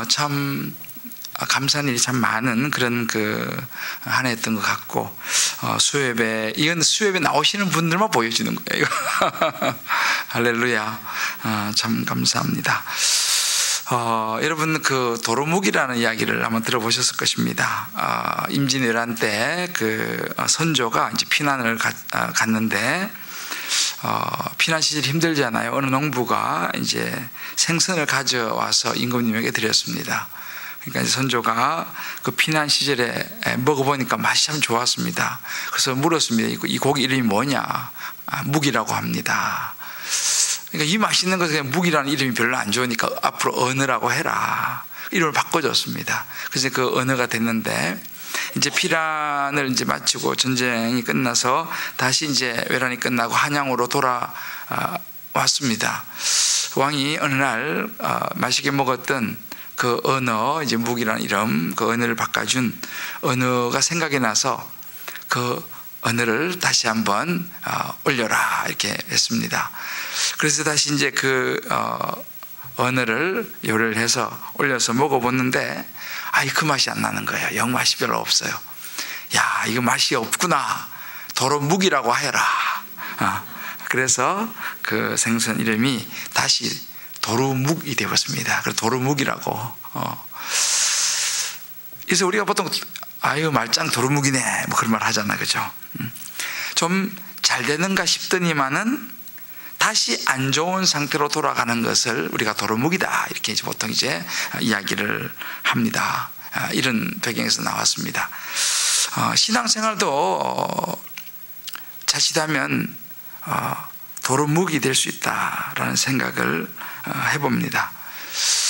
참 감사한 일이 참 많은 그런 한 해였던 것 같고, 수요예배, 이건 수요예배 나오시는 분들만 보여주는 거예요. 할렐루야. 참 감사합니다. 여러분 도루묵이라는 이야기를 한번 들어보셨을 것입니다. 임진왜란 때 선조가 이제 피난을 갔는데, 피난 시절이 힘들잖아요. 어느 농부가 이제 생선을 가져와서 임금님에게 드렸습니다. 그러니까 이제 선조가 그 피난 시절에 먹어보니까 맛이 참 좋았습니다. 그래서 물었습니다. 이 고기 이름이 뭐냐? 묵이라고 합니다. 그러니까 이 맛있는 것에 그냥 묵이라는 이름이 별로 안 좋으니까 앞으로 언어라고 해라, 이름을 바꿔줬습니다. 그래서 그 언어가 됐는데, 이제 피란을 이제 마치고 전쟁이 끝나서 다시 이제 외란이 끝나고 한양으로 돌아왔습니다. 왕이 어느 날 맛있게 먹었던 그 언어, 이제 묵이라는 이름, 그 언어를 바꿔준 언어가 생각이 나서 그 언어를 다시 한번 올려라, 이렇게 했습니다. 그래서 다시 이제 언어를 요리를 해서 올려서 먹어봤는데, 그 맛이 안 나는 거예요. 영 맛이 별로 없어요. 야, 이거 맛이 없구나. 도루묵이라고 해라. 그래서 그 생선 이름이 다시 도루묵이 되었습니다. 그래서 도루묵이라고. 그래서 우리가 보통 아유 말짱 도루묵이네, 뭐 그런 말 하잖아요, 그죠? 좀 잘 되는가 싶더니만은 다시 안 좋은 상태로 돌아가는 것을 우리가 도루묵이다, 이렇게 이제 보통 이제 이야기를 합니다. 이런 배경에서 나왔습니다. 신앙생활도 자칫하면 도루묵이 될 수 있다라는 생각을 해봅니다.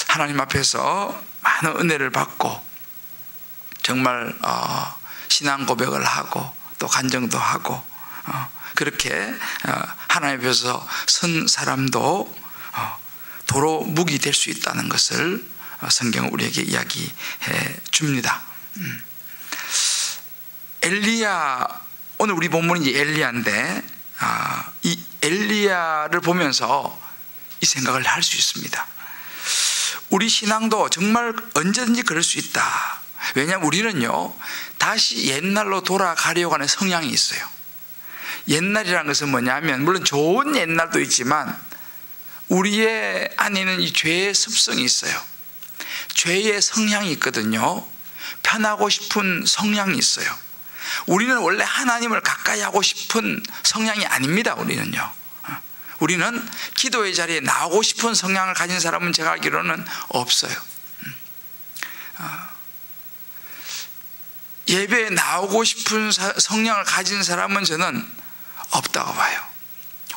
하나님 앞에서 많은 은혜를 받고 정말 신앙 고백을 하고 또 간증도 하고 그렇게 하나님 앞에서 선 사람도 도루묵이 될 수 있다는 것을 성경은 우리에게 이야기해 줍니다. 엘리야, 오늘 우리 본문은 이제 엘리야인데, 이 엘리야를 보면서 이 생각을 할 수 있습니다. 우리 신앙도 정말 언제든지 그럴 수 있다. 왜냐하면 우리는요, 다시 옛날로 돌아가려고 하는 성향이 있어요. 옛날이라는 것은 뭐냐면, 물론 좋은 옛날도 있지만 우리의 안에는 이 죄의 습성이 있어요. 죄의 성향이 있거든요. 편하고 싶은 성향이 있어요. 우리는 원래 하나님을 가까이 하고 싶은 성향이 아닙니다. 우리는 기도의 자리에 나오고 싶은 성향을 가진 사람은 제가 알기로는 없어요. 예배에 나오고 싶은 성향을 가진 사람은 저는 없다고 봐요.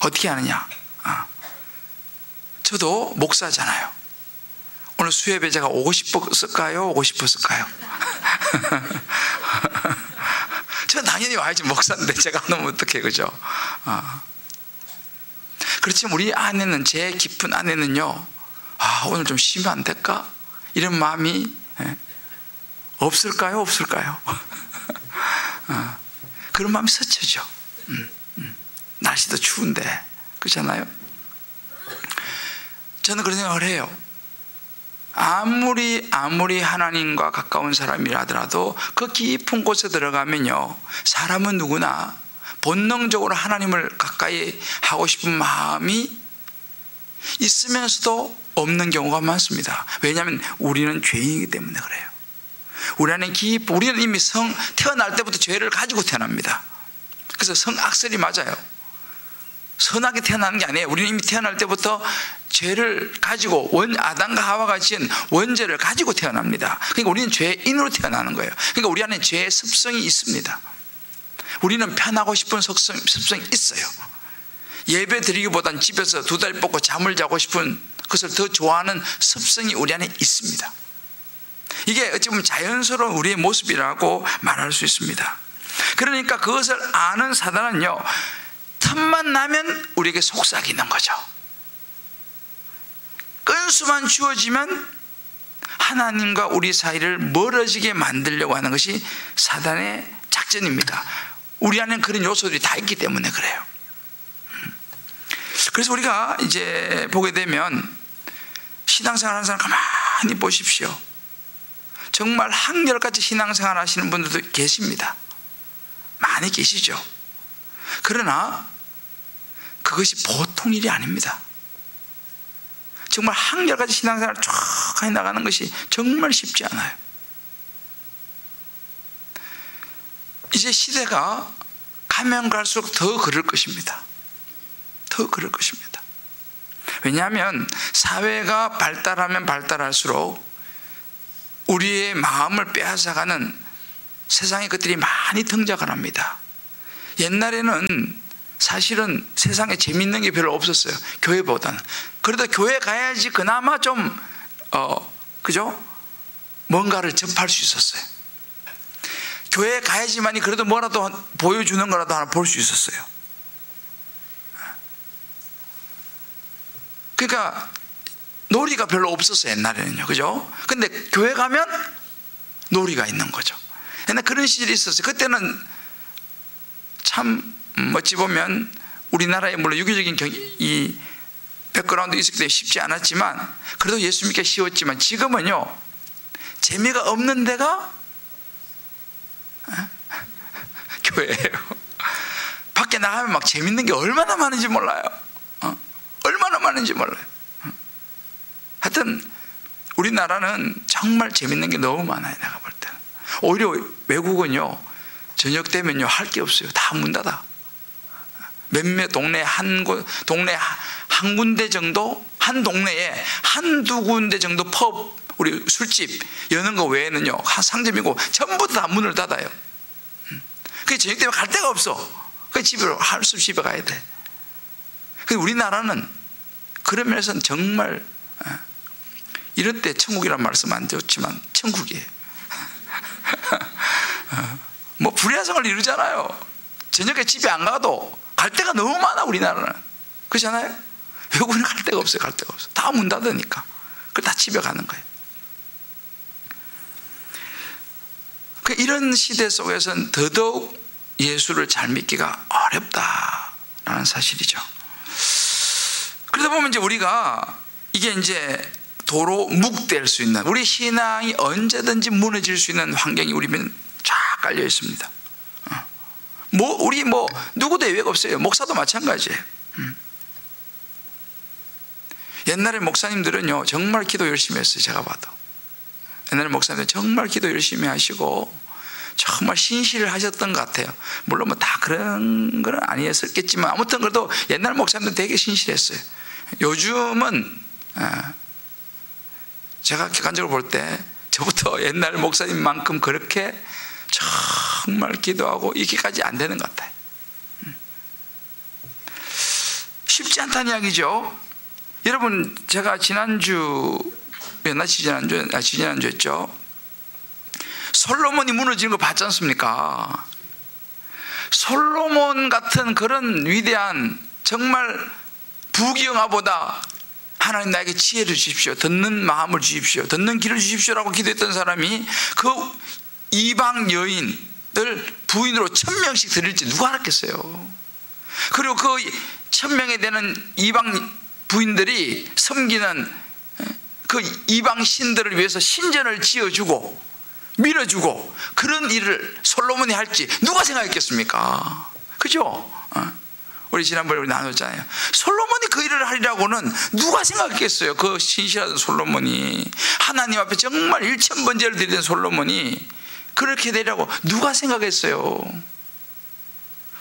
어떻게 하느냐? 저도 목사잖아요. 오늘 수요예배 제가 오고 싶었을까요? 오고 싶었을까요? 저는 당연히 와야지, 목사인데 제가 너무 어떡해, 그죠? 그렇지만 우리 안에는, 제 깊은 안에는요, 오늘 좀 쉬면 안 될까? 이런 마음이 없을까요? 그런 마음이 스쳐져. 날씨도 추운데, 그렇잖아요? 저는 그런 생각을 해요. 아무리 하나님과 가까운 사람이라 하더라도 그 깊은 곳에 들어가면요, 사람은 누구나 본능적으로 하나님을 가까이 하고 싶은 마음이 있으면서도 없는 경우가 많습니다. 왜냐하면 우리는 죄인이기 때문에 그래요. 우리는 이미 태어날 때부터 죄를 가지고 태어납니다. 그래서 성악설이 맞아요. 선하게 태어나는 게 아니에요. 우리는 이미 태어날 때부터 죄를 가지고, 아담과 하와가 지은 원죄를 가지고 태어납니다. 그러니까 우리는 죄인으로 태어나는 거예요. 그러니까 우리 안에 죄의 습성이 있습니다. 우리는 편하고 싶은 습성이 있어요. 예배 드리기보단 집에서 2달 뻗고 잠을 자고 싶은 것을 더 좋아하는 습성이 우리 안에 있습니다. 이게 어찌 보면 자연스러운 우리의 모습이라고 말할 수 있습니다. 그러니까 그것을 아는 사단은요, 틈만 나면 우리에게 속삭이는 거죠. 건수만 주어지면 하나님과 우리 사이를 멀어지게 만들려고 하는 것이 사단의 작전입니다. 우리 안에는 그런 요소들이 다 있기 때문에 그래요. 그래서 우리가 이제 보게 되면 신앙생활 하는 사람 가만히 많이 보십시오. 정말 한결같이 신앙생활 하시는 분들도 계십니다. 많이 계시죠. 그러나 그것이 보통 일이 아닙니다. 정말 한결같이 신앙생활을 쭉 해나가는 것이 정말 쉽지 않아요. 이제 시대가 가면 갈수록 더 그럴 것입니다. 더 그럴 것입니다. 왜냐하면 사회가 발달하면 발달할수록 우리의 마음을 빼앗아가는 세상의 것들이 많이 등장을 합니다. 옛날에는 사실은 세상에 재밌는 게 별로 없었어요. 교회보다는. 그래도 교회 가야지 그나마 좀 그죠? 뭔가를 접할 수 있었어요. 교회 가야지만이 그래도 뭐라도 보여주는 거라도 하나 볼 수 있었어요. 그러니까 놀이가 별로 없었어요, 옛날에는요. 그죠? 근데 교회 가면 놀이가 있는 거죠. 옛날 그런 시절이 있었어요. 그때는 참 어찌 보면 우리나라에 물론 유교적인 이 백그라운드 있었기 때문에 쉽지 않았지만 그래도 예수 믿기가 쉬웠지만 지금은요 재미가 없는 데가 교회예요. 밖에 나가면 막 재밌는 게 얼마나 많은지 몰라요. 얼마나 많은지 몰라요. 하여튼 우리나라는 정말 재밌는 게 너무 많아요. 내가 볼 때는 오히려 외국은요 저녁 되면요 할 게 없어요. 다 문 닫아. 몇몇 동네 동네 한 군데 정도, 한 동네에 한두 군데 정도 펍, 우리 술집 여는 거 외에는요 상점이고 전부 다 문을 닫아요. 그게 저녁 때문에 갈 데가 없어. 그 집으로 할 수 없이 집에 가야 돼. 우리나라는 그런 면에서는 정말 이럴 때 천국이란 말씀 안 좋지만 천국이에요. 뭐 불야성을 이루잖아요. 저녁에 집에 안 가도 갈 데가 너무 많아. 우리나라는 그렇잖아요. 외국은 갈 데가 없어요. 갈 데가 없어. 다 문 닫으니까 그 다 집에 가는 거예요. 이런 시대 속에서는 더더욱 예수를 잘 믿기가 어렵다라는 사실이죠. 그러다 보면 이제 우리가 이게 이제 도로 묵될 수 있는 우리 신앙이 언제든지 무너질 수 있는 환경이 우리면 쫙 깔려 있습니다. 우리 누구도 예외가 없어요. 목사도 마찬가지예요. 옛날에 목사님들은요 정말 기도 열심히 했어요. 제가 봐도 옛날에 목사님들 정말 기도 열심히 하시고 정말 신실을 하셨던 것 같아요. 물론 뭐 다 그런 건 아니었겠지만 아무튼 그래도 옛날 목사님들 되게 신실했어요. 요즘은 제가 객관적으로 볼 때 저부터 옛날 목사님만큼 그렇게 정말 기도하고 이렇게까지 안 되는 것 같아요. 쉽지 않다는 이야기죠. 여러분 제가 지난주였죠. 솔로몬이 무너지는 거 봤지 않습니까? 솔로몬 같은 그런 위대한 정말 부귀영화보다 하나님 나에게 지혜를 주십시오, 듣는 마음을 주십시오, 듣는 길을 주십시오라고 기도했던 사람이 그 이방 여인을 부인으로 1000명씩 드릴지 누가 알았겠어요. 그리고 그 1000명에 되는 이방 부인들이 섬기는 그 이방 신들을 위해서 신전을 지어주고 밀어주고 그런 일을 솔로몬이 할지 누가 생각했겠습니까? 그죠? 우리 지난번에 우리 나눴잖아요. 솔로몬이 그 일을 하리라고는 누가 생각했겠어요? 그 신실하던 솔로몬이 하나님 앞에 정말 1000번제를 드리던 솔로몬이 그렇게 되라고 누가 생각했어요?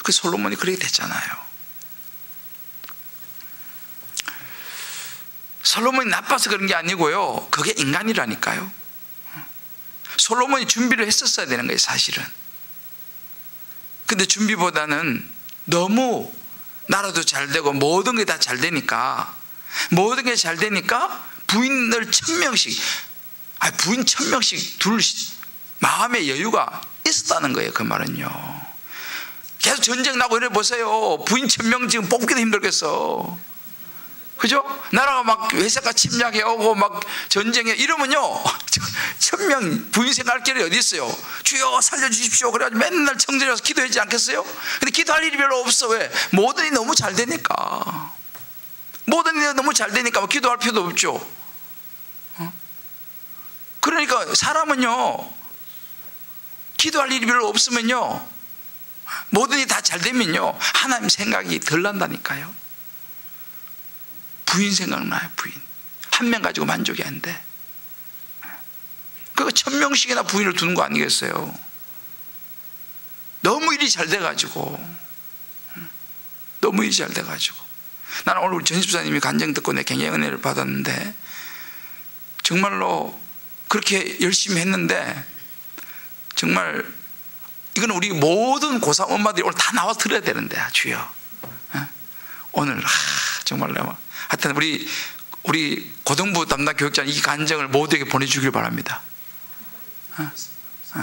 그 솔로몬이 그렇게 됐잖아요. 솔로몬이 나빠서 그런 게 아니고요, 그게 인간이라니까요. 솔로몬이 준비를 했었어야 되는 거예요, 사실은. 근데 준비보다는 너무 나라도 잘 되고 모든 게 다 잘 되니까 부인을 1000명씩 부인 1000명씩 둘 마음의 여유가 있었다는 거예요. 그 말은요. 계속 전쟁 나고 이래 보세요. 부인 1000명 지금 뽑기도 힘들겠어. 그죠? 나라가 막 외세가 침략해 오고 막 전쟁해 이러면요 1000명 부인 생각할 길이 어디 있어요? 주여 살려주십시오. 그래가지고 맨날 청전에 와서 기도하지 않겠어요? 근데 기도할 일이 별로 없어. 왜? 모든 일이 너무 잘 되니까. 모든 일이 너무 잘 되니까 기도할 필요도 없죠. 그러니까 사람은요, 기도할 일이 별로 없으면요, 모든 일이 다 잘 되면요, 하나님 생각이 덜 난다니까요. 부인 생각나요. 부인 한 명 가지고 만족이 안 돼. 그거 1000명씩이나 부인을 두는 거 아니겠어요? 너무 일이 잘 돼가지고, 너무 일이 잘 돼가지고. 나는 오늘 우리 전 집사님이 간증 듣고 내 굉장히 은혜를 받았는데, 정말로 그렇게 열심히 했는데, 정말 이건 우리 모든 고3 엄마들이 오늘 다 나와 들어야 되는데, 주여, 오늘 정말로 하여튼 우리 고등부 담당 교육자는 이 간증을 모두에게 보내주길 바랍니다.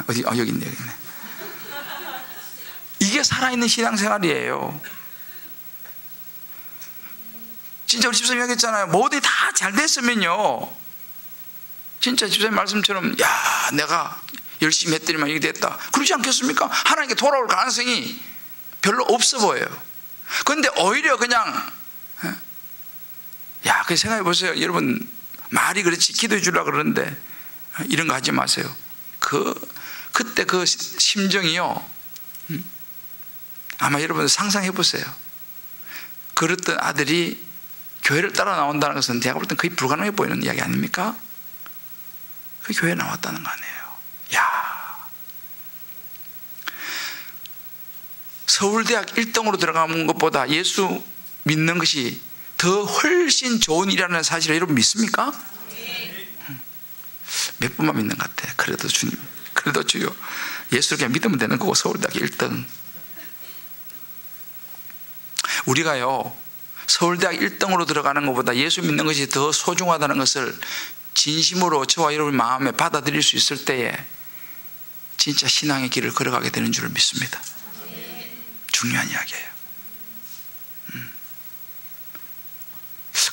어디? 여기 있네, 여기 있네. 이게 살아있는 신앙생활이에요. 진짜 우리 집사님이 하겠잖아요. 모든 다 잘 됐으면요, 진짜 집사님 말씀처럼, 야, 내가 열심히 했더니만 이게 됐다, 그러지 않겠습니까? 하나님께 돌아올 가능성이 별로 없어 보여요. 그런데 오히려 그냥, 야, 그 생각해 보세요. 여러분, 말이 그렇지 기도해 주려고 그러는데 이런 거 하지 마세요. 그때 그 심정이요, 아마 여러분 상상해 보세요. 그랬던 아들이 교회를 따라 나온다는 것은 제가 볼 땐 거의 불가능해 보이는 이야기 아닙니까? 그 교회에 나왔다는 거 아니에요. 야, 서울대학 1등으로 들어가는 것보다 예수 믿는 것이 더 훨씬 좋은 일이라는 사실을 여러분 믿습니까? 몇 번만 믿는 것 같아. 그래도 주님, 그래도 주여, 예수를 그냥 믿으면 되는 거고, 서울대학 1등. 우리가요, 서울대학 1등으로 들어가는 것보다 예수 믿는 것이 더 소중하다는 것을 진심으로 저와 여러분 마음에 받아들일 수 있을 때에 진짜 신앙의 길을 걸어가게 되는 줄을 믿습니다. 중요한 이야기예요.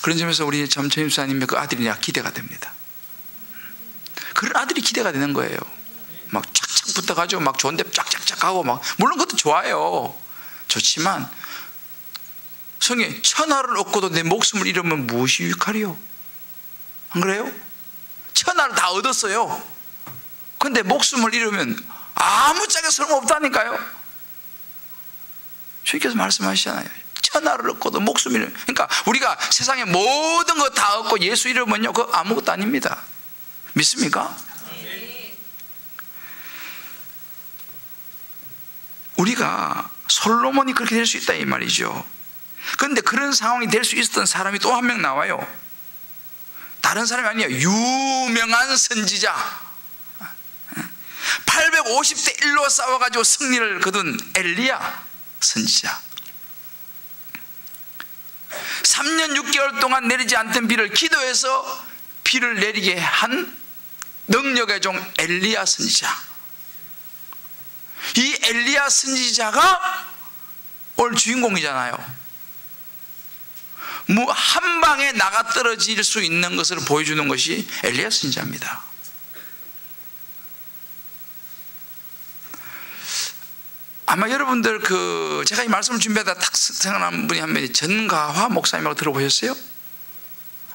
그런 점에서 우리 전 집사님의 그 아들이 내가 기대가 됩니다. 그런 아들이 기대가 되는 거예요. 막 착착 붙어가지고 막 좋은데 쫙쫙쫙 하고, 막 물론 그것도 좋아요. 좋지만 성에 천하를 얻고도 내 목숨을 잃으면 무엇이 유익하리요? 안 그래요? 천하를 다 얻었어요. 근데 목숨을 잃으면 아무짝에 소용없다니까요. 주님께서 말씀하시잖아요. 천하를 얻고도 목숨을 잃으면, 그러니까 우리가 세상의 모든 거 다 얻고 예수 잃으면요, 그거 아무것도 아닙니다. 믿습니까? 우리가 솔로몬이 그렇게 될 수 있다 이 말이죠. 그런데 그런 상황이 될 수 있었던 사람이 또 한 명 나와요. 다른 사람이 아니에요. 유명한 선지자, 850대 1로 싸워가지고 승리를 거둔 엘리야 선지자. 3년 6개월 동안 내리지 않던 비를 기도해서 비를 내리게 한 능력의 종 엘리야 선지자. 이 엘리야 선지자가 오늘 주인공이잖아요. 한 방에 나가 떨어질 수 있는 것을 보여주는 것이 엘리야 선지자입니다. 아마 여러분들 제가 이 말씀을 준비하다 딱 생각난 분이 한 명이 전가화 목사님이라고 들어보셨어요?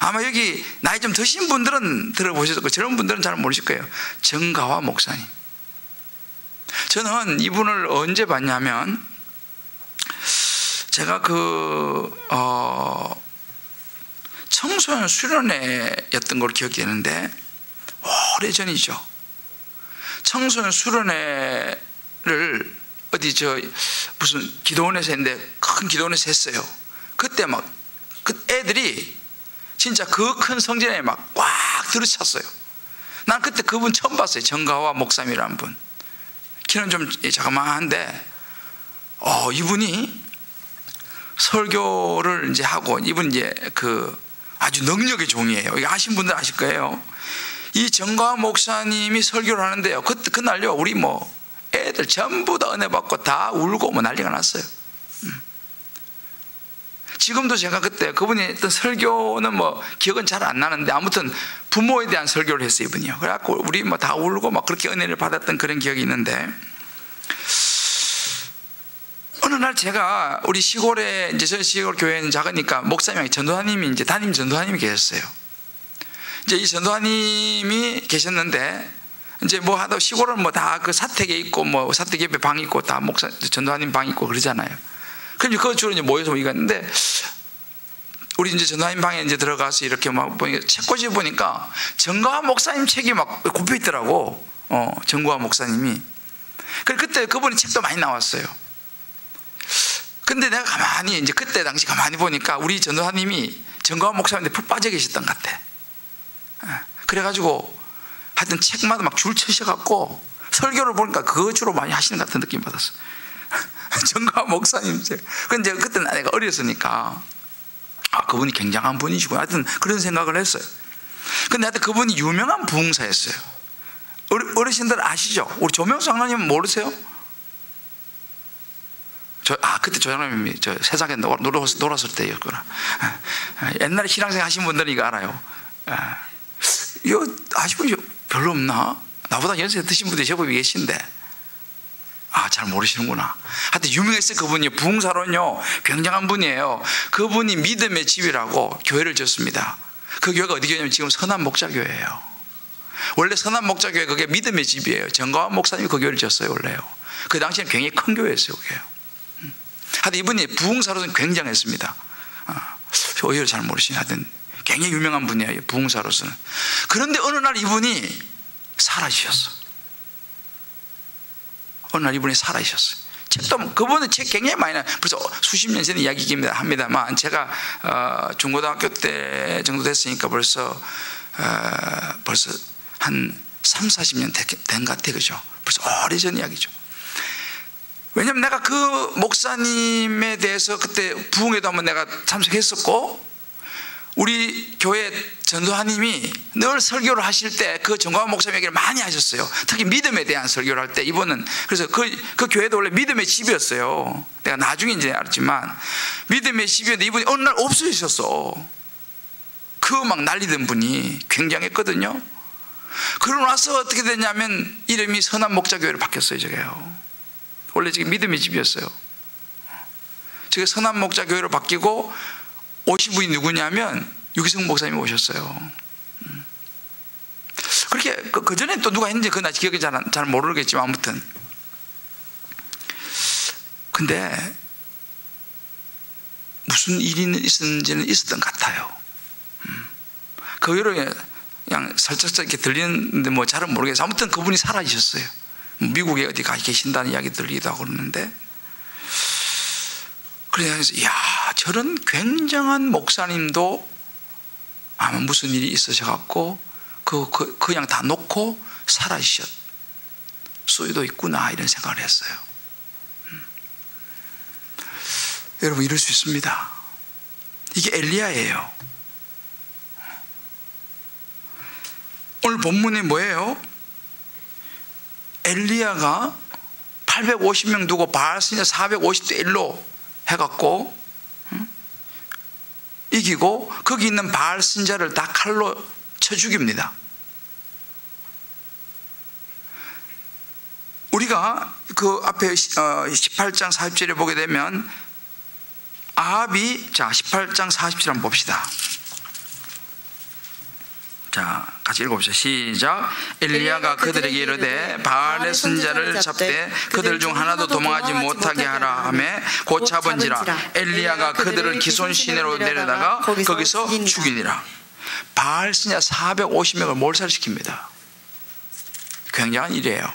아마 여기 나이 좀 드신 분들은 들어보셨을 거예요. 젊은 분들은 잘 모르실 거예요. 전가화 목사님. 저는 이분을 언제 봤냐면, 제가 청소년 수련회였던 걸 기억되는데, 오래전이죠. 청소년 수련회를 어디 무슨 기도원에서 했는데, 큰 기도원에서 했어요. 그때 그 애들이 진짜 그 큰 성전에 막 꽉 들어찼어요. 난 그때 그분 처음 봤어요. 정가화 목사님이라는 분. 키는 좀 자그마한데, 이분이 설교를 이제 하고, 이분 이제 아주 능력의 종이에요. 이거 아신 분들 아실 거예요. 이 정가화 목사님이 설교를 하는데요, 그날요, 우리 애들 전부 다 은혜 받고 다 울고 난리가 났어요. 지금도 제가 그때 그분이 했던 설교는 기억은 잘 안 나는데, 아무튼 부모에 대한 설교를 했어요, 이분이요. 그래갖고 우리 다 울고 막 그렇게 은혜를 받았던 그런 기억이 있는데, 어느 날 제가 우리 시골에, 이제 저희 시골 교회는 작으니까 목사님이 전도사님이 이제 담임 전도사님이 계셨어요. 이제 이 전도사님이 계셨는데, 이제 뭐 하다 시골은 뭐 다 그 사택에 있고 뭐 사택 옆에 방 있고 다 목사 전도사님 방 있고 그러잖아요. 그럼 그 주로 이제 모여서 우리가 있는데, 우리 이제 전도사님 방에 이제 들어가서 이렇게 막 보니까 책꽂이 보니까 정가화 목사님 책이 막 굽혀 있더라고. 정가화 목사님이. 그때 그분의 책도 많이 나왔어요. 근데 내가 가만히 이제 그때 당시 가만히 보니까 우리 전도사님이 정가화 목사님한테 푹 빠져 계셨던 것 같아. 그래가지고 하여튼 책마다 막 줄 쳐셔갖고 설교를 보니까 그거 주로 많이 하시는 것 같은 느낌 받았어. 정가화 목사님 책. 근데 그때 내가 어렸으니까 그분이 굉장한 분이시고 하여튼 그런 생각을 했어요. 근데 하여튼 그분이 유명한 부흥사였어요. 어르신들 아시죠? 우리 조명수 장로님은 모르세요? 그때 조 장로님이 세상에 놀았을 때였구나. 옛날에 신앙생활 하신 분들은 이거 알아요. 이거 아시는 분이 별로 없나? 나보다 연세 드신 분들이 제법이 계신데 잘 모르시는구나. 하여튼 유명했어요. 그분이 부흥사로는요 굉장한 분이에요. 그분이 믿음의 집이라고 교회를 졌습니다. 그 교회가 어디 교회냐면 지금 선한목자교회예요. 원래 선한목자교회 그게 믿음의 집이에요. 정가화 목사님이 그 교회를 졌어요. 원래요. 그 당시에는 굉장히 큰 교회였어요. 그게요. 하여튼 이분이 부흥사로서는 굉장했습니다. 의외로 잘 모르시는 하여튼 굉장히 유명한 분이에요. 부흥사로서는. 그런데 어느 날 이분이 사라지셨어. 어느 날 이분이 사라지셨어요. 책도 그분은 책 굉장히 많이 나요. 벌써 수십 년 전의 이야기이긴 합니다만 제가 중고등학교 때 정도 됐으니까 벌써 한 3, 40년 된 것 같아요. 그죠? 벌써 오래전 이야기죠. 왜냐면 내가 그 목사님에 대해서 그때 부흥회도 한번 내가 참석했었고, 우리 교회 전도사님이 늘 설교를 하실 때 그 정가화 목사님 얘기를 많이 하셨어요. 특히 믿음에 대한 설교를 할 때 이분은, 그래서 그 교회도 원래 믿음의 집이었어요. 내가 나중에 이제 알았지만 믿음의 집이었는데 이분이 어느 날 없어지셨어. 그 막 날리던 분이 굉장했거든요. 그러고 나서 어떻게 됐냐면 이름이 선한목자교회로 바뀌었어요. 저게요. 원래 지금 믿음의 집이었어요. 저게 선한목자교회로 바뀌고 오신 분이 누구냐면 유기성 목사님이 오셨어요. 그렇게 그 전에 또 누가 했는지 그건 아직 기억이 잘 모르겠지만 아무튼. 근데 무슨 일이 있었는지는 있었던 것 같아요. 그 외로 그냥 살짝 이렇게 들리는데 뭐 잘은 모르겠어요. 아무튼 그분이 사라지셨어요. 미국에 어디 가 계신다는 이야기 들리기도 하고 그러는데, 그래서 이야, 저런 굉장한 목사님도 아마 무슨 일이 있으셔갖고 그냥 다 놓고 사라지셨 수도 있구나 이런 생각을 했어요. 여러분 이럴 수 있습니다. 이게 엘리야예요. 오늘 본문이 뭐예요? 엘리야가 850명 두고 바알 선지자 450대 1로 해갖고 이기고 거기 있는 바알 선지자를 다 칼로 쳐 죽입니다. 우리가 그 앞에 18장 40절에 보게 되면 아합이, 자 18장 40절 한번 봅시다. 자, 같이 읽어봅시다. 시작. 엘리야가 그들에게 이르되 바알의 선지자를 잡되 그들 중 하나도 도망하지 못하게 하라 하며 곧 잡은지라. 엘리야가 그들을 기손 시내로 내려다가 거기서 죽이니라. 바알 선지자 450명을 몰살시킵니다. 굉장한 일이에요.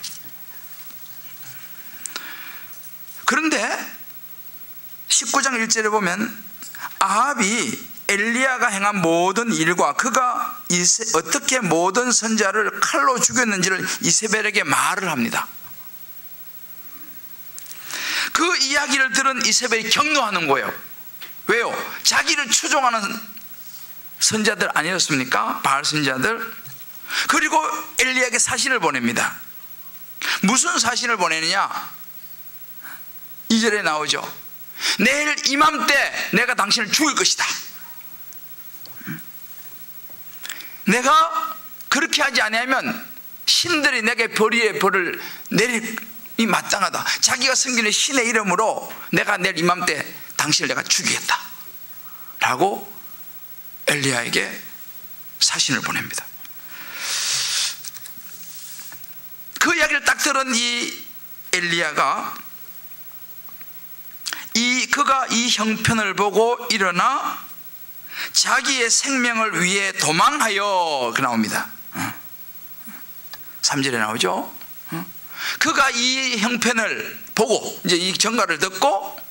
그런데 19장 1절에 보면 아합이 엘리야가 행한 모든 일과 그가 어떻게 모든 선지자를 칼로 죽였는지를 이세벨에게 말을 합니다. 그 이야기를 들은 이세벨이 격노하는 거예요. 왜요? 자기를 추종하는 선지자들 아니었습니까? 바알 선지자들. 그리고 엘리야에게 사신을 보냅니다. 무슨 사신을 보내느냐? 2절에 나오죠. 내일 이맘때 내가 당신을 죽일 것이다. 내가 그렇게 하지 아니하면 신들이 내게 벌이의 벌을 내리기 마땅하다. 자기가 섬기는 신의 이름으로 내가 내일 이맘때 당신을 내가 죽이겠다 라고 엘리야에게 사신을 보냅니다. 그 이야기를 딱 들은 이 엘리야가 그가 이 형편을 보고 일어나 자기의 생명을 위해 도망하여, 그 나옵니다. 3절에 나오죠. 그가 이 형편을 보고, 이제 이 전가를 듣고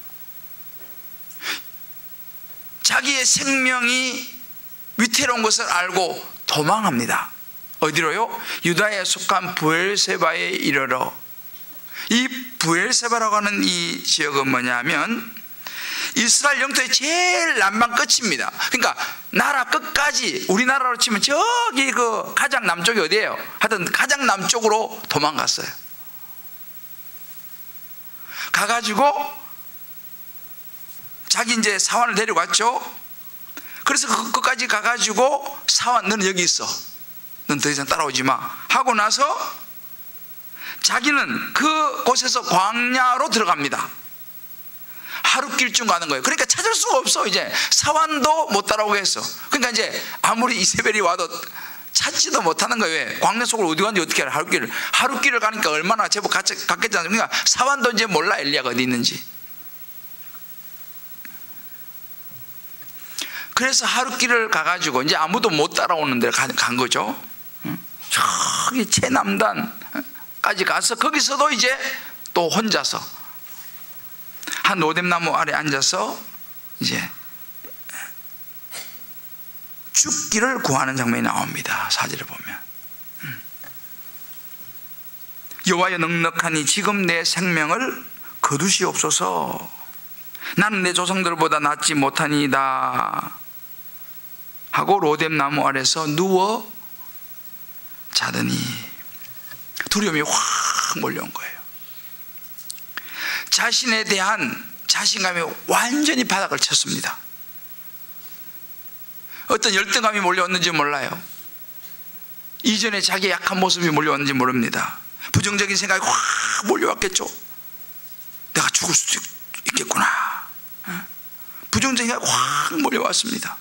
자기의 생명이 위태로운 것을 알고 도망합니다. 어디로요? 유다에 속한 부엘세바에 이르러. 이 부엘세바라고 하는 이 지역은 뭐냐면 이스라엘 영토의 제일 남방 끝입니다. 그러니까 나라 끝까지, 우리나라로 치면 저기 그 가장 남쪽이 어디예요? 하여튼 가장 남쪽으로 도망갔어요. 가가지고 자기 이제 사환을 데려갔죠. 그래서 그까지 가가지고 사환, 너는 여기 있어, 넌 더 이상 따라오지 마 하고 나서 자기는 그곳에서 광야로 들어갑니다. 하룻길쯤 가는 거예요. 그러니까 찾을 수가 없어. 이제 사환도 못 따라오게 했어. 그러니까 이제 아무리 이세벨이 와도 찾지도 못하는 거예요. 왜? 광야 속으로 어디 갔는지 어떻게 알아? 하룻길을 가니까 얼마나 제법 갔겠잖아요. 그러니까 사환도 이제 몰라, 엘리야가 어디 있는지. 그래서 하룻길을 가가지고 이제 아무도 못 따라오는 데를 간 거죠. 저기 최남단까지 가서 거기서도 이제 또 혼자서 한 로뎀나무 아래 앉아서 이제 죽기를 구하는 장면이 나옵니다. 4절에 보면 여호와여 넉넉하니 지금 내 생명을 거두시옵소서. 나는 내 조상들보다 낫지 못하니이다 하고 로뎀나무 아래서 누워 자더니 두려움이 확 몰려온 거예요. 자신에 대한 자신감이 완전히 바닥을 쳤습니다. 어떤 열등감이 몰려왔는지 몰라요. 이전에 자기의 약한 모습이 몰려왔는지 모릅니다. 부정적인 생각이 확 몰려왔겠죠. 내가 죽을 수도 있겠구나. 부정적인 생각이 확 몰려왔습니다.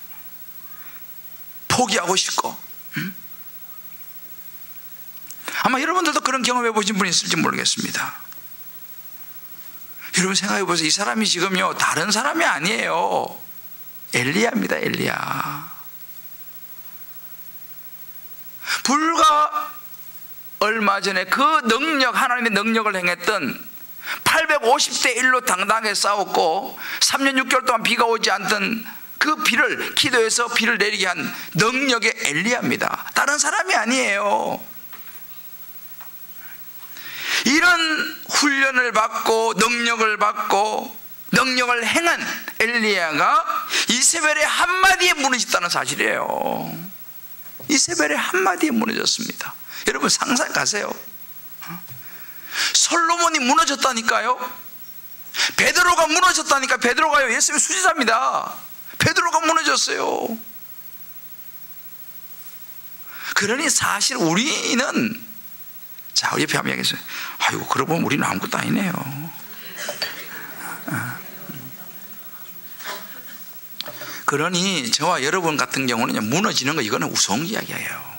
포기하고 싶고. 아마 여러분들도 그런 경험해 보신 분이 있을지 모르겠습니다. 여러분 생각해 보세요. 이 사람이 지금요 다른 사람이 아니에요. 엘리야입니다. 엘리야. 불과 얼마 전에 그 능력, 하나님의 능력을 행했던 850대 1로 당당하게 싸웠고 3년 6개월 동안 비가 오지 않던 그 비를, 기도해서 비를 내리게 한 능력의 엘리야입니다. 다른 사람이 아니에요. 이런 훈련을 받고 능력을 받고 능력을 행한 엘리야가 이세벨의 한마디에 무너졌다는 사실이에요. 이세벨의 한마디에 무너졌습니다. 여러분 상상해 가세요. 솔로몬이 무너졌다니까요. 베드로가 무너졌다니까. 베드로가요 예수님의 수지자입니다. 베드로가 무너졌어요. 그러니 사실 우리는, 자, 우리 옆에 한번 얘기했어요. 아이고, 그러고 보면 우리는 아무것도 아니네요. 그러니 저와 여러분 같은 경우는 무너지는 거, 이거는 우스운 이야기예요.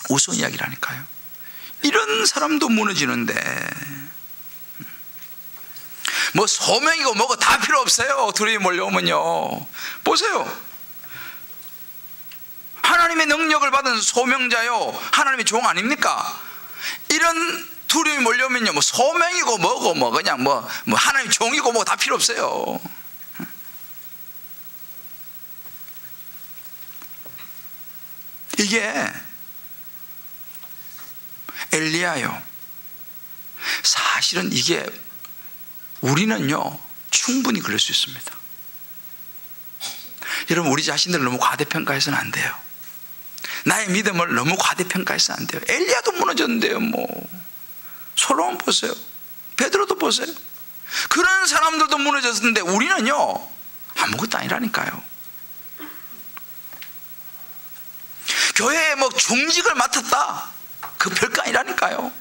우스운 이야기라니까요. 이런 사람도 무너지는데 뭐 소명이고 뭐고 다 필요 없어요. 두려움이 몰려오면요. 보세요. 하나님의 능력을 받은 소명자요, 하나님의 종 아닙니까? 이런 두려움이 몰려오면요, 뭐 소명이고 뭐고 뭐 그냥 뭐 하나님의 종이고 뭐 다 필요 없어요. 이게 엘리야요. 사실은 이게 우리는요 충분히 그럴 수 있습니다. 여러분, 우리 자신들을 너무 과대평가해서는 안 돼요. 나의 믿음을 너무 과대평가해서는 안 돼요. 엘리야도 무너졌는데요. 뭐 솔로몬 보세요. 베드로도 보세요. 그런 사람들도 무너졌는데 우리는요 아무것도 아니라니까요. 교회에 뭐 중직을 맡았다, 그 별거 아니라니까요.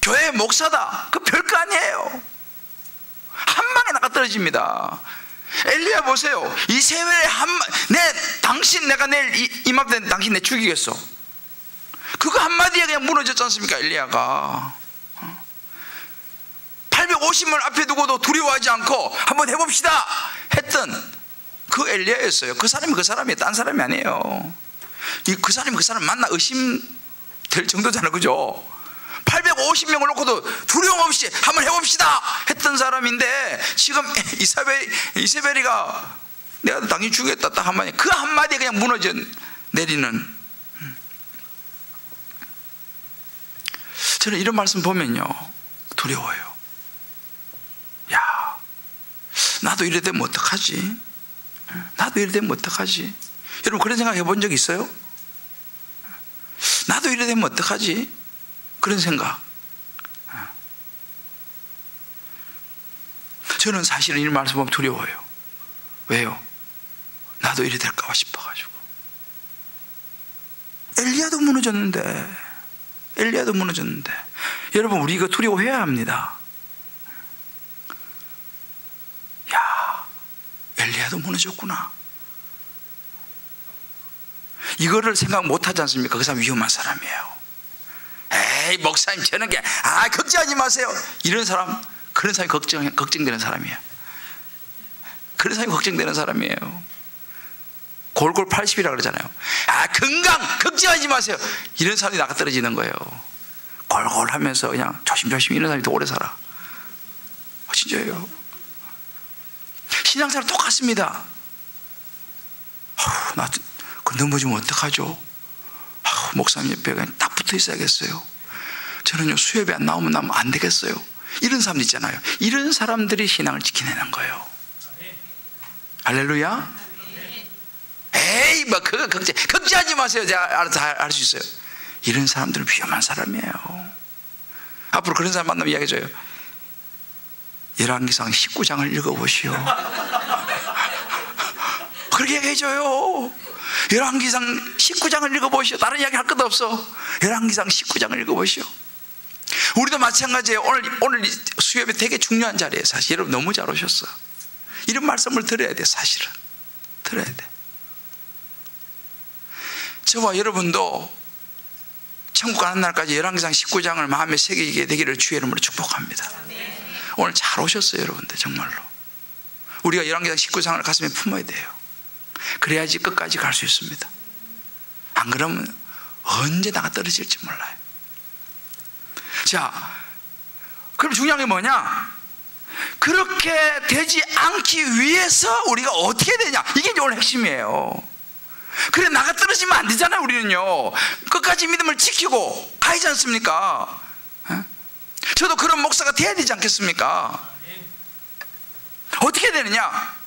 교회 목사다, 그 별거 아니에요. 한 방에 나가 떨어집니다. 엘리야 보세요. 이세벨 당신 내가 내일 이맘때 당신 내 죽이겠어. 그거 한마디에 그냥 무너졌지 않습니까? 엘리야가 850명 앞에 두고도 두려워하지 않고 한번 해봅시다 했던 그 엘리야였어요. 그 사람이 그 사람이에요. 딴 사람이 아니에요. 그 사람이 그 사람 만나 의심될 정도잖아요. 그죠? 850명을 놓고도 두려움 없이 한번 해봅시다 했던 사람인데, 지금 이세벨이가 내가 당연히 죽였다 딱 한마디, 그 한마디에 그냥 무너져 내리는. 저는 이런 말씀 보면요 두려워요. 야, 나도 이래 되면 어떡하지? 나도 이래 되면 어떡하지? 여러분 그런 생각 해본 적 있어요? 나도 이래 되면 어떡하지? 그런 생각. 저는 사실은 이 말씀 보면 두려워요. 왜요? 나도 이래 될까 봐 싶어가지고. 엘리야도 무너졌는데 여러분 우리 이거 두려워해야 합니다. 야, 엘리야도 무너졌구나. 이거를 생각 못하지 않습니까? 그 사람 위험한 사람이에요. 에이 목사님 저는 걱정하지 마세요. 이런 사람, 그런 사람이 걱정되는 사람이에요. 그런 사람이 걱정되는 사람이에요. 골골 80이라고 그러잖아요. 건강 걱정하지 마세요. 이런 사람이 나가 떨어지는 거예요. 골골 하면서 그냥 조심조심 이런 사람이 더 오래 살아. 진짜예요. 신앙생활 똑같습니다. 나 넘어지면 어떡하죠? 목사님 옆에 그냥 딱 붙어 있어야겠어요. 저는요 수협이 안 나오면 안 되겠어요. 이런 사람들 있잖아요. 이런 사람들이 신앙을 지켜내는 거예요. 할렐루야. 에이 그거 걱정하지 마세요. 제가 알아서 할 수 있어요. 이런 사람들은 위험한 사람이에요. 앞으로 그런 사람 만나면 이야기해줘요. 열왕기상 19장을 읽어보시오. 그렇게 얘기해줘요. 열왕기상 19장을 읽어보시오. 다른 이야기 할 것도 없어. 열왕기상 19장을 읽어보시오. 우리도 마찬가지예요. 오늘 수협이 되게 중요한 자리예요. 사실 여러분 너무 잘 오셨어. 이런 말씀을 들어야 돼. 사실은 들어야 돼. 저와 여러분도 천국 가는 날까지 열왕기상 19장을 마음에 새기게 되기를 주의 이름으로 축복합니다. 오늘 잘 오셨어요. 여러분들 정말로 우리가 열왕기상 19장을 가슴에 품어야 돼요. 그래야지 끝까지 갈 수 있습니다. 안 그러면 언제 나가 떨어질지 몰라요. 자, 그럼 중요한 게 뭐냐? 그렇게 되지 않기 위해서 우리가 어떻게 되냐, 이게 오늘 핵심이에요. 그래 나가 떨어지면 안 되잖아요. 우리는요 끝까지 믿음을 지키고 가야지 않습니까? 저도 그런 목사가 돼야 되지 않겠습니까? 어떻게 되느냐?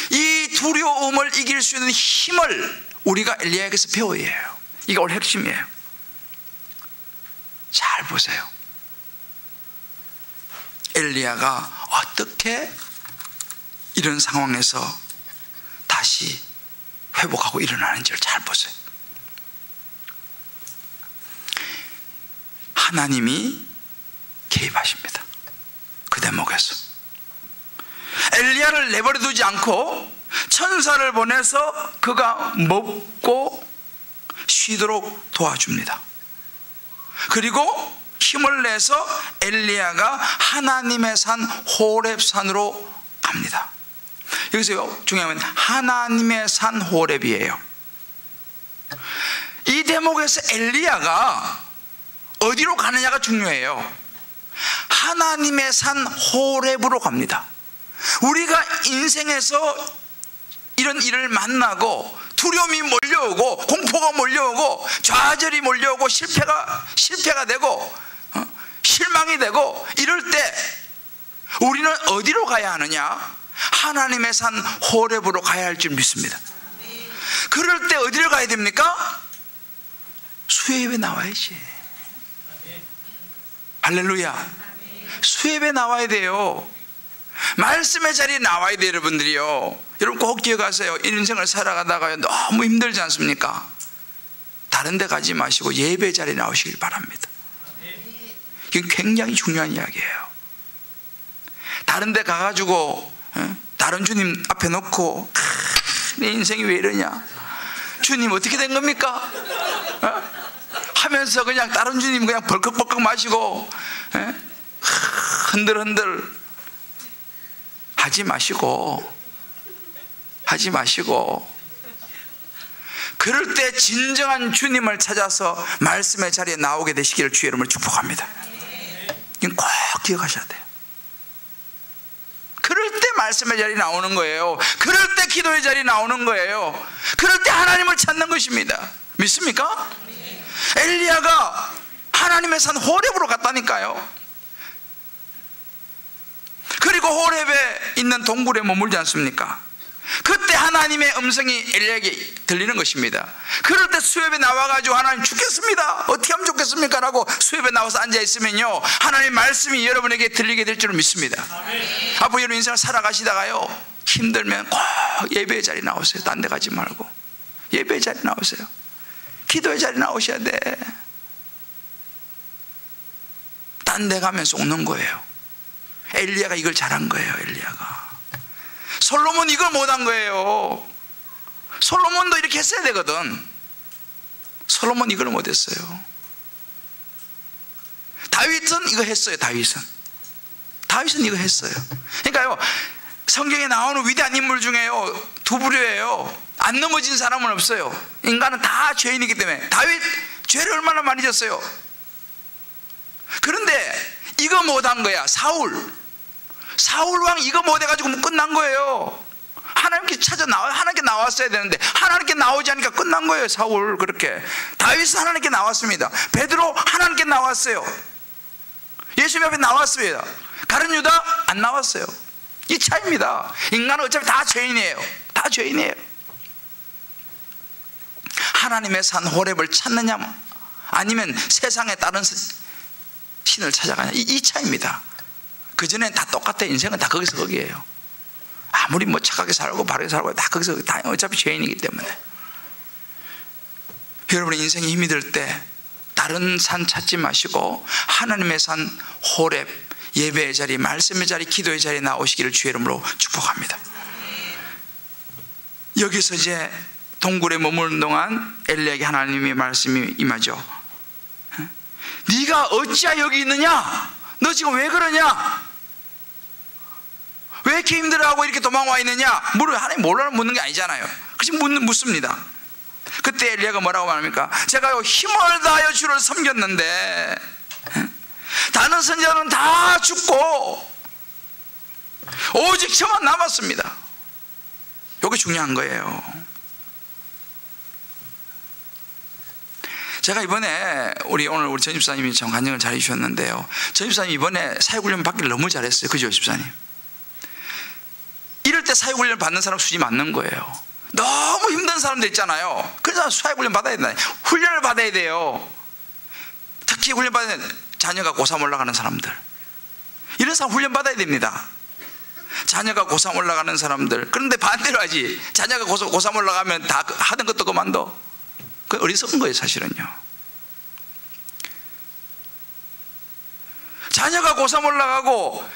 이 두려움을 이길 수 있는 힘을 우리가 엘리야에게서 배워야 해요. 이게 오늘 핵심이에요. 잘 보세요. 엘리야가 어떻게 이런 상황에서 다시 회복하고 일어나는지를 잘 보세요. 하나님이 개입하십니다. 그 대목에서 엘리야를 내버려 두지 않고 천사를 보내서 그가 먹고 쉬도록 도와줍니다. 그리고 힘을 내서 엘리야가 하나님의 산 호렙산으로 갑니다. 여기서요 중요한 건 하나님의 산 호렙이에요. 이 대목에서 엘리야가 어디로 가느냐가 중요해요. 하나님의 산 호렙으로 갑니다. 우리가 인생에서 이런 일을 만나고 두려움이 몰려오고 공포가 몰려오고 좌절이 몰려오고 실패가 되고 실망이 되고 이럴 때 우리는 어디로 가야 하느냐? 하나님의 산 호렙으로 가야 할 줄 믿습니다. 그럴 때 어디를 가야 됩니까? 수협에 나와야지. 할렐루야. 수협에 나와야 돼요. 말씀의 자리에 나와야 돼요. 여러분들이요, 여러분 꼭 기억하세요. 인생을 살아가다가 너무 힘들지 않습니까? 다른 데 가지 마시고 예배 자리에 나오시길 바랍니다. 이게 굉장히 중요한 이야기예요. 다른 데 가가지고 다른 주님 앞에 놓고 내 인생이 왜 이러냐, 주님 어떻게 된 겁니까? 하면서 그냥 다른 주님 그냥 벌컥벌컥 마시고 흔들흔들 하지 마시고 그럴 때 진정한 주님을 찾아서 말씀의 자리에 나오게 되시기를 주의 이름으로 축복합니다. 이건 꼭 기억하셔야 돼요. 그럴 때 말씀의 자리에 나오는 거예요. 그럴 때 기도의 자리에 나오는 거예요. 그럴 때 하나님을 찾는 것입니다. 믿습니까? 엘리야가 하나님의 산 호렙으로 갔다니까요. 그리고 호렙에 있는 동굴에 머물지 않습니까? 그때 하나님의 음성이 엘리야에게 들리는 것입니다. 그럴 때 수협에 나와가지고 하나님 죽겠습니다, 어떻게 하면 좋겠습니까? 라고 수협에 나와서 앉아있으면요, 하나님의 말씀이 여러분에게 들리게 될 줄을 믿습니다. 앞으로 여러분 인생을 살아가시다가요, 힘들면 꼭 예배의 자리 나오세요. 딴 데 가지 말고 예배의 자리 나오세요. 기도의 자리 나오셔야 돼. 딴 데 가면 속는 거예요. 엘리야가 이걸 잘한 거예요. 엘리야가. 솔로몬 이걸 못한 거예요. 솔로몬도 이렇게 했어야 되거든. 솔로몬 이걸 못했어요. 다윗은 이거 했어요. 다윗은 이거 했어요. 그러니까요, 성경에 나오는 위대한 인물 중에요, 두 부류예요. 안 넘어진 사람은 없어요. 인간은 다 죄인이기 때문에. 다윗 죄를 얼마나 많이 졌어요. 그런데 이거 못한 거야. 사울 왕 이거 못해가지고 끝난 거예요. 하나님께 하나님께 나왔어야 되는데 하나님께 나오지 않으니까 끝난 거예요. 사울. 그렇게 다윗은 하나님께 나왔습니다. 베드로 하나님께 나왔어요. 예수님 앞에 나왔습니다. 가룟 유다 안 나왔어요. 이 차이입니다. 인간은 어차피 다 죄인이에요. 하나님의 산 호렙을 찾느냐, 아니면 세상에 다른 신을 찾아가냐, 이 차이입니다. 그전엔 다 똑같아요. 인생은 다 거기서 거기에요. 아무리 뭐 착하게 살고 바르게 살고 다 거기서 다 어차피 죄인이기 때문에. 여러분의 인생이 힘이 들 때 다른 산 찾지 마시고 하나님의 산 호렙, 예배의 자리, 말씀의 자리, 기도의 자리에 나오시기를 주의 이름으로 축복합니다. 여기서 이제 동굴에 머무는 동안 엘리야에게 하나님의 말씀이 임하죠. 네가 어찌하여 여기 있느냐? 너 지금 왜 그러냐? 왜 이렇게 힘들어하고 이렇게 도망와 있느냐? 하나님 몰라서 묻는 게 아니잖아요. 그래서 묻습니다. 그때 엘리야가 뭐라고 말합니까? 제가요 힘을 다하여 주를 섬겼는데 다른 선지자는 다 죽고 오직 저만 남았습니다. 이게 중요한 거예요. 제가 이번에 오늘 우리 전집사님이 참 간증을 잘 해주셨는데요, 전집사님 이번에 사역훈련 받기를 너무 잘했어요. 그죠, 집사님? 이럴 때 사역훈련 받는 사람 수지 맞는 거예요. 너무 힘든 사람들 있잖아요. 그래서 사역훈련 받아야 된다. 훈련을 받아야 돼요. 특히 훈련 받는 자녀가 고3 올라가는 사람들, 이런 사람 훈련 받아야 됩니다. 자녀가 고3 올라가는 사람들. 그런데 반대로 하지, 자녀가 고3 올라가면 다 하던 것도 그만둬. 그 어리석은 거예요, 사실은요. 자녀가 고3 올라가고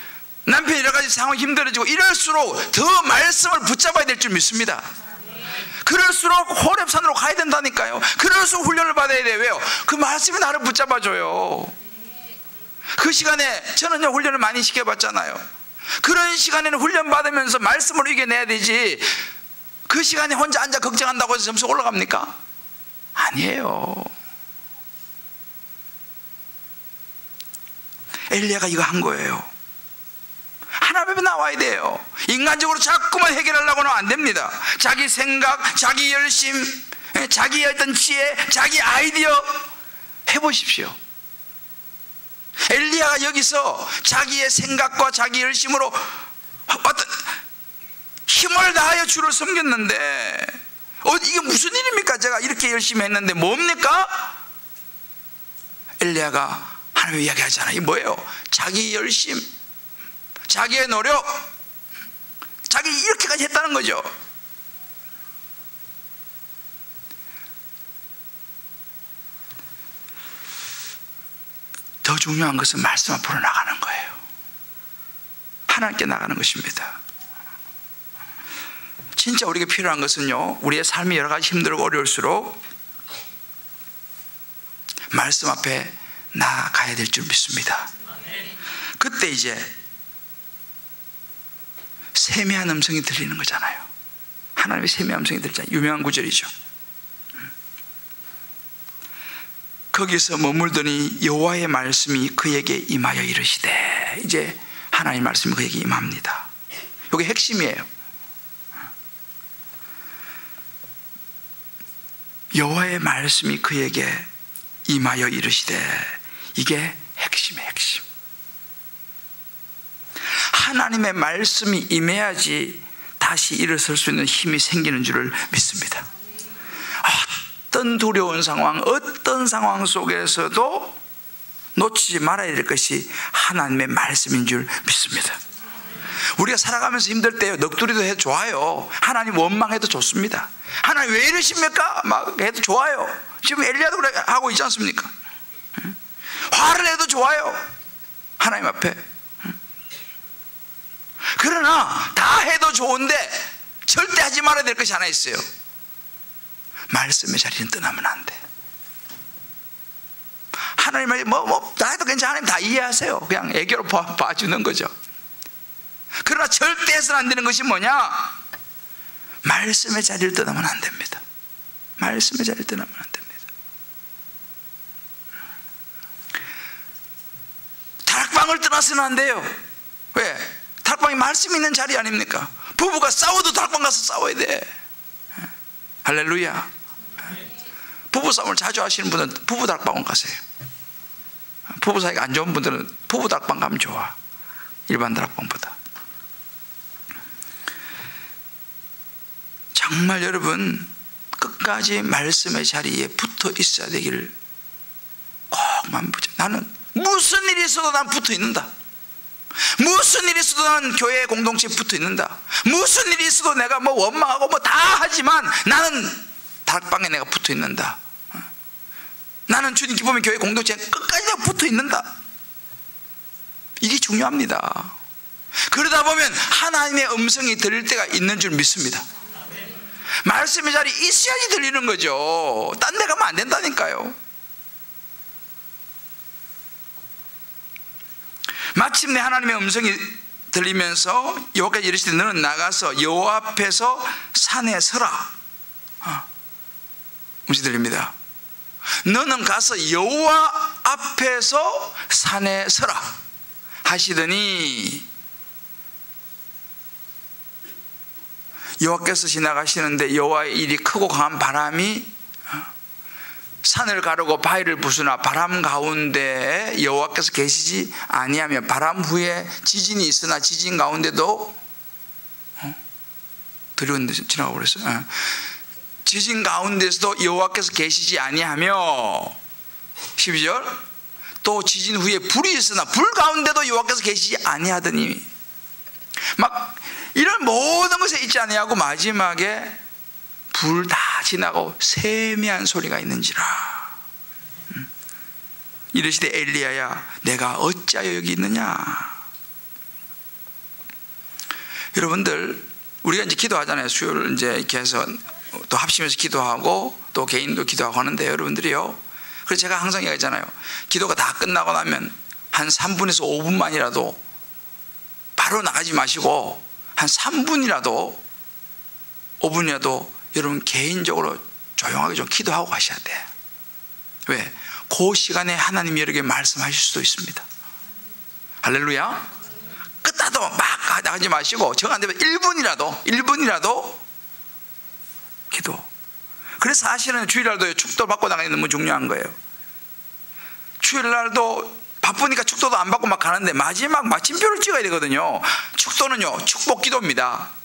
남편이 여러 가지 상황이 힘들어지고 이럴수록 더 말씀을 붙잡아야 될 줄 믿습니다. 그럴수록 호렙산으로 가야 된다니까요. 그럴수록 훈련을 받아야 돼요. 왜요? 그 말씀이 나를 붙잡아줘요. 그 시간에 저는요 훈련을 많이 시켜봤잖아요. 그런 시간에는 훈련 받으면서 말씀을 이겨내야 되지, 그 시간에 혼자 앉아 걱정한다고 해서 점수 올라갑니까? 아니에요. 엘리야가 이거 한 거예요. 하나님 앞에 나와야 돼요. 인간적으로 자꾸만 해결하려고 하면 안 됩니다. 자기 생각, 자기 열심, 자기의 어떤 지혜, 자기 아이디어 해보십시오. 엘리야가 여기서 자기의 생각과 자기 열심으로 어떤 힘을 다하여 주를 섬겼는데, 이게 무슨 일입니까? 제가 이렇게 열심히 했는데 뭡니까? 엘리야가 하나님 이야기하잖아요. 이게 뭐예요? 자기 열심, 자기의 노력, 자기 이렇게까지 했다는 거죠. 더 중요한 것은 말씀 앞으로 나가는 거예요. 하나님께 나가는 것입니다. 진짜 우리에게 필요한 것은요, 우리의 삶이 여러 가지 힘들고 어려울수록 말씀 앞에 나아가야 될 줄 믿습니다. 그때 이제 세미한 음성이 들리는 거잖아요. 하나님의 세미한 음성이 들리잖아요. 유명한 구절이죠. 거기서 머물더니 여호와의 말씀이 그에게 임하여 이르시되, 이제 하나님의 말씀이 그에게 임합니다. 이게 핵심이에요. 여호와의 말씀이 그에게 임하여 이르시되, 이게 핵심이에요. 핵심. 하나님의 말씀이 임해야지 다시 일어설 수 있는 힘이 생기는 줄을 믿습니다. 어떤 두려운 상황, 어떤 상황 속에서도 놓치지 말아야 될 것이 하나님의 말씀인 줄 믿습니다. 우리가 살아가면서 힘들 때 넋두리도 해도 좋아요. 하나님 원망해도 좋습니다. 하나님 왜 이러십니까? 막 해도 좋아요. 지금 엘리야도 그래 하고 있지 않습니까? 화를 내도 좋아요. 하나님 앞에. 그러나 다 해도 좋은데 절대 하지 말아야 될 것이 하나 있어요. 말씀의 자리는 떠나면 안 돼. 하나님 말이 다 해도 괜찮아. 하나님 다 이해하세요. 그냥 애교로 봐주는 거죠. 그러나 절대 해서는 안 되는 것이 뭐냐? 말씀의 자리를 떠나면 안 됩니다. 말씀의 자리를 떠나면 안 됩니다. 다락방을 떠나서는 안 돼요. 왜? 다락방이 말씀 있는 자리 아닙니까? 부부가 싸워도 다락방 가서 싸워야 돼. 할렐루야. 부부 싸움을 자주 하시는 분은 부부 다락방을 가세요. 부부 사이가 안 좋은 분들은 부부 다락방 가면 좋아. 일반 다락방보다. 정말 여러분 끝까지 말씀의 자리에 붙어 있어야 되기를 꼭만 보자. 나는 무슨 일이 있어도 난 붙어 있는다. 무슨 일이 있어도 나는 교회 공동체에 붙어 있는다. 무슨 일이 있어도 내가 원망하고 다 하지만 나는 다락방에 내가 붙어 있는다. 나는 주님 기쁨의 교회 공동체에 끝까지 내가 붙어 있는다. 이게 중요합니다. 그러다 보면 하나님의 음성이 들릴 때가 있는 줄 믿습니다. 말씀의 자리 있어야지 들리는 거죠. 딴 데 가면 안 된다니까요. 마침내 하나님의 음성이 들리면서 여호와께서 이르시되 너는 나가서 여호와 앞에서 산에 서라. 음성이 들립니다. 너는 가서 여호와 앞에서 산에 서라 하시더니 여호와께서 지나가시는데 여호와의 일이 크고 강한 바람이 산을 가르고 바위를 부수나 바람 가운데 여호와께서 계시지 아니하며 바람 후에 지진이 있으나 지진 가운데도 들었는데 지나가 버렸어요. 지진 가운데서도 여호와께서 계시지 아니하며 12절 또 지진 후에 불이 있으나 불 가운데도 여호와께서 계시지 아니하더니 막 이런 모든 것에 있지 아니하고 마지막에 불 다 지나고 세미한 소리가 있는지라. 이르시되 엘리야야 내가 어찌하여 여기 있느냐. 여러분들 우리가 이제 기도하잖아요. 수요일 이제 이렇게 해서 또 합심해서 기도하고 또 개인도 기도하고 하는데 여러분들이요. 그래서 제가 항상 얘기하잖아요. 기도가 다 끝나고 나면 한 3분에서 5분만이라도 바로 나가지 마시고 한 3분이라도 5분이라도 여러분 개인적으로 조용하게 좀 기도하고 가셔야 돼. 왜? 그 시간에 하나님이 여러분에게 말씀하실 수도 있습니다. 할렐루야. 끝나도 막 나가지 마시고 정 안 되면 1분이라도 기도. 그래서 사실은 주일날도 축도 받고 나가는 게 너무 중요한 거예요. 주일날도 바쁘니까 축도도 안 받고 막 가는데 마지막 마침표를 찍어야 되거든요. 축도는요 축복 기도입니다.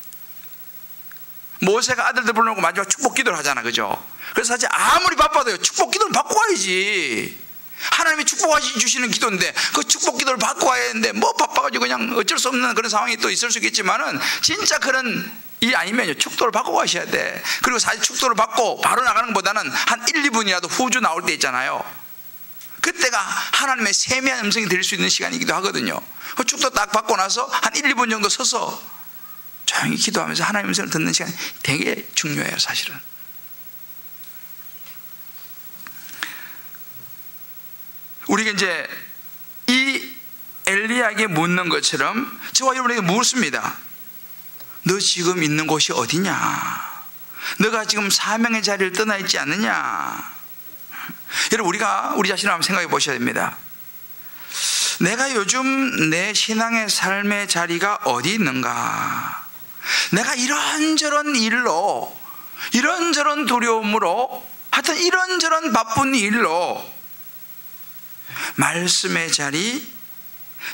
모세가 아들들 불러놓고 마지막 축복 기도를 하잖아, 그죠? 그래서 사실 아무리 바빠도요 축복 기도를 받고 가야지. 하나님이 축복하시 주시는 기도인데 그 축복 기도를 받고 가야 되는데 바빠가지고 그냥 어쩔 수 없는 그런 상황이 또 있을 수 있겠지만은 진짜 그런 일 아니면요 축도를 받고 가셔야 돼. 그리고 사실 축도를 받고 바로 나가는 것보다는 한 1, 2분이라도 후주 나올 때 있잖아요. 그때가 하나님의 세미한 음성이 들릴 수 있는 시간이기도 하거든요. 그 축도 딱 받고 나서 한 1, 2분 정도 서서 조용히 기도하면서 하나님의 음성을 듣는 시간이 되게 중요해요, 사실은. 우리가 이제 이 엘리야에게 묻는 것처럼 저와 여러분에게 묻습니다. 너 지금 있는 곳이 어디냐? 너가 지금 사명의 자리를 떠나 있지 않느냐? 여러분, 우리가 우리 자신을 한번 생각해 보셔야 됩니다. 내가 요즘 내 신앙의 삶의 자리가 어디 있는가? 내가 이런저런 일로, 이런저런 두려움으로, 하여튼 이런저런 바쁜 일로 말씀의 자리,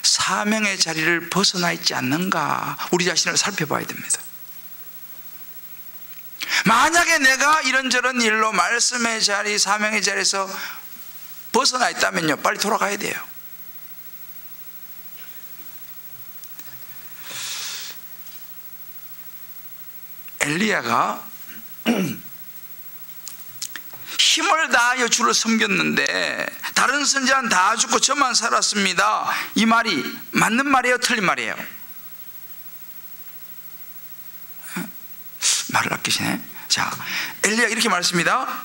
사명의 자리를 벗어나 있지 않는가? 우리 자신을 살펴봐야 됩니다. 만약에 내가 이런저런 일로 말씀의 자리, 사명의 자리에서 벗어나 있다면요, 빨리 돌아가야 돼요. 엘리야가 힘을 다하여 주를 섬겼는데 다른 선지자는 다 죽고 저만 살았습니다. 이 말이 맞는 말이에요, 틀린 말이에요? 말을 아끼시네. 자, 엘리야 이렇게 말했습니다.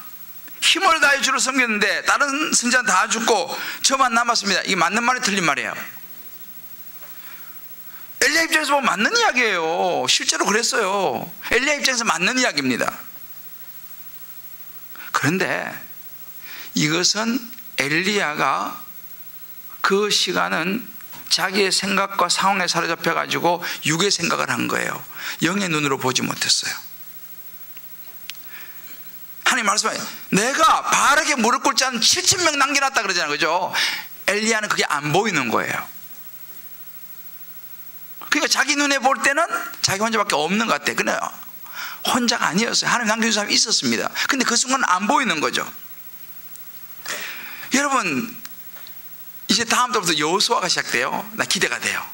힘을 다하여 주를 섬겼는데 다른 선지자는 다 죽고 저만 남았습니다. 이게 맞는 말이 틀린 말이에요? 엘리야 입장에서 보면 맞는 이야기예요. 실제로 그랬어요. 엘리야 입장에서 맞는 이야기입니다. 그런데 이것은 엘리야가 그 시간은 자기의 생각과 상황에 사로잡혀 가지고 육의 생각을 한 거예요. 영의 눈으로 보지 못했어요. 하나님 말씀하세요. 내가 바르게 무릎 꿇지 않은 7,000명 남겨놨다 그러잖아요, 그죠? 엘리야는 그게 안 보이는 거예요. 그러니까 자기 눈에 볼 때는 자기 혼자밖에 없는 것 같아. 근데 혼자가 아니었어요. 하나님 남겨준 사람이 있었습니다. 근데 그 순간은 안 보이는 거죠. 여러분, 이제 다음 주부터 여호수아가 시작돼요. 나 기대가 돼요.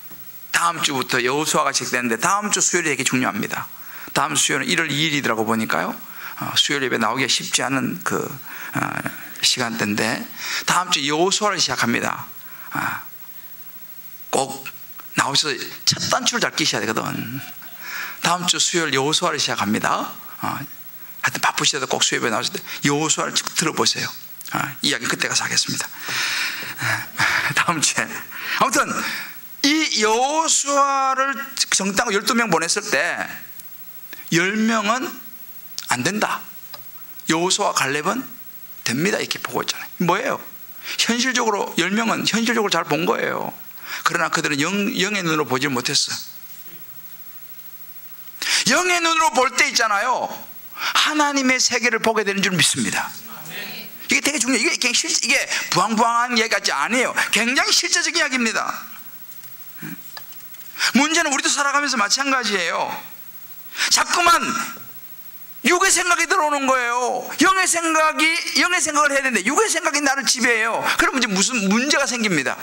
다음 주부터 여호수아가 시작되는데 다음 주 수요일이 되게 중요합니다. 다음 수요일은 1월 2일이더라고 보니까요. 수요일 예배 나오기가 쉽지 않은 그 시간대인데 다음 주 여호수아를 시작합니다. 꼭 나오셔서 첫 단추를 잘 끼셔야 되거든. 다음 주 수요일 여호수아를 시작합니다. 하여튼 바쁘시다도 꼭 수요일에 나오실 때 여호수아를 쭉 들어보세요. 이야기 그때 가서 하겠습니다. 다음 주에. 아무튼 이 여호수아를 정당으로 12명 보냈을 때 10명은 안 된다. 여호수아 갈렙은 됩니다. 이렇게 보고 있잖아요. 뭐예요? 현실적으로 10명은 현실적으로 잘 본 거예요. 그러나 그들은 영의 눈으로 보질 못했어요. 영의 눈으로 볼 때 있잖아요, 하나님의 세계를 보게 되는 줄 믿습니다. 이게 되게 중요해요. 이게 부황부황한 이야기 같지 않아요. 굉장히 실제적인 이야기입니다. 문제는 우리도 살아가면서 마찬가지예요. 자꾸만 육의 생각이 들어오는 거예요. 영의 생각을 해야 되는데 육의 생각이 나를 지배해요. 그러면 이제 무슨 문제가 생깁니다.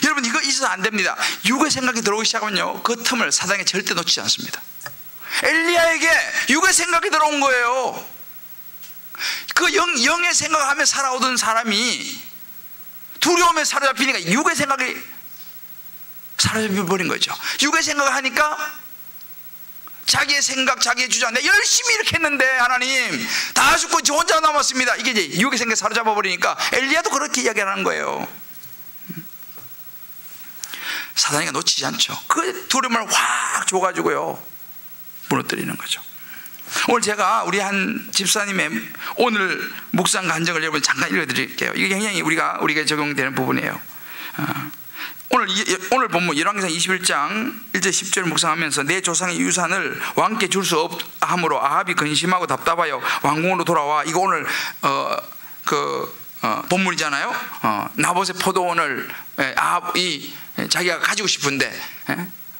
여러분, 이거 있어서 안 됩니다. 육의 생각이 들어오기 시작하면요, 그 틈을 사단이 절대 놓치지 않습니다. 엘리야에게 육의 생각이 들어온 거예요. 그 영의 생각을 하며 살아오던 사람이 두려움에 사로잡히니까 육의 생각이 사로잡혀버린 거죠. 육의 생각을 하니까 자기의 생각, 자기의 주장, 내가 열심히 이렇게 했는데 하나님 다 죽고 저 혼자 남았습니다. 이게 이제 육의 생각에 사로잡아버리니까 엘리야도 그렇게 이야기하는 거예요. 사단이가 놓치지 않죠. 그 두려움을 확 줘가지고요, 무너뜨리는 거죠. 오늘 제가 우리 한 집사님의 오늘 묵상 간증을 여러분 잠깐 읽어드릴게요. 이게 굉장히 우리가 적용되는 부분이에요. 오늘 본문 열왕기상 21장 1절 10절 묵상하면서 내 조상의 유산을 왕께 줄 수 없함으로 아합이 근심하고 답답하여 왕궁으로 돌아와. 이거 오늘 본문이잖아요. 나봇의 포도원을 아합이 자기가 가지고 싶은데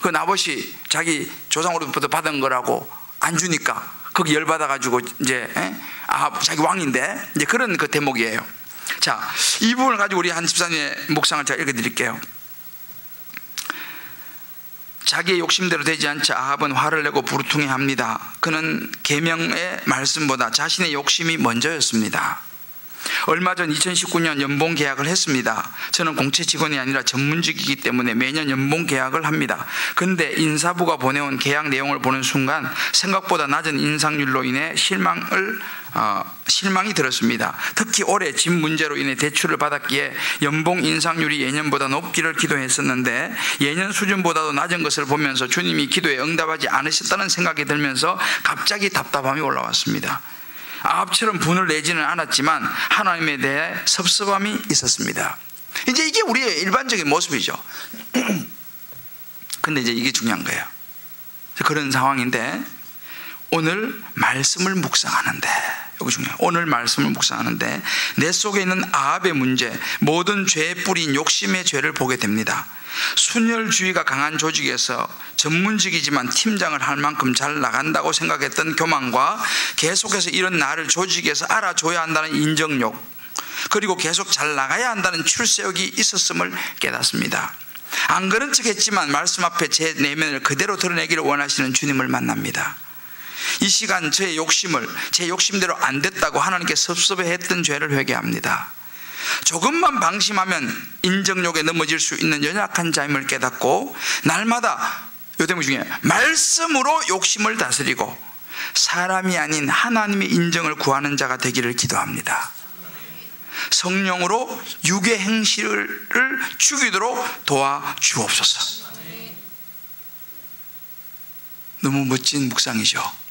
그 나봇이 자기 조상으로부터 받은 거라고 안 주니까 거기 열받아가지고 이제 아합 자기 왕인데 이제 그런 그 대목이에요. 자, 이 부분을 가지고 우리 한 집사님의 묵상을 제가 읽어드릴게요. 자기의 욕심대로 되지 않자 아합은 화를 내고 부르퉁해합니다. 그는 계명의 말씀보다 자신의 욕심이 먼저였습니다. 얼마 전 2019년 연봉 계약을 했습니다. 저는 공채 직원이 아니라 전문직이기 때문에 매년 연봉 계약을 합니다. 근데 인사부가 보내온 계약 내용을 보는 순간 생각보다 낮은 인상률로 인해 실망이 들었습니다. 특히 올해 집 문제로 인해 대출을 받았기에 연봉 인상률이 예년보다 높기를 기도했었는데 예년 수준보다도 낮은 것을 보면서 주님이 기도에 응답하지 않으셨다는 생각이 들면서 갑자기 답답함이 올라왔습니다. 아합처럼 분을 내지는 않았지만 하나님에 대해 섭섭함이 있었습니다. 이제 이게 우리의 일반적인 모습이죠. 근데 이제 이게 중요한 거예요. 그런 상황인데 오늘 말씀을 묵상하는데, 이거 중요해요. 오늘 말씀을 묵상하는데 내 속에 있는 아합의 문제, 모든 죄의 뿌리인 욕심의 죄를 보게 됩니다. 순혈주의가 강한 조직에서 전문직이지만 팀장을 할 만큼 잘 나간다고 생각했던 교만과 계속해서 이런 나를 조직에서 알아줘야 한다는 인정욕, 그리고 계속 잘 나가야 한다는 출세욕이 있었음을 깨닫습니다. 안 그런 척 했지만 말씀 앞에 제 내면을 그대로 드러내기를 원하시는 주님을 만납니다. 이 시간 제 욕심대로 안 됐다고 하나님께 섭섭해했던 죄를 회개합니다. 조금만 방심하면 인정욕에 넘어질 수 있는 연약한 자임을 깨닫고 날마다, 요 대목 중에 말씀으로 욕심을 다스리고 사람이 아닌 하나님의 인정을 구하는 자가 되기를 기도합니다. 성령으로 육의 행실을 죽이도록 도와주옵소서. 너무 멋진 묵상이죠.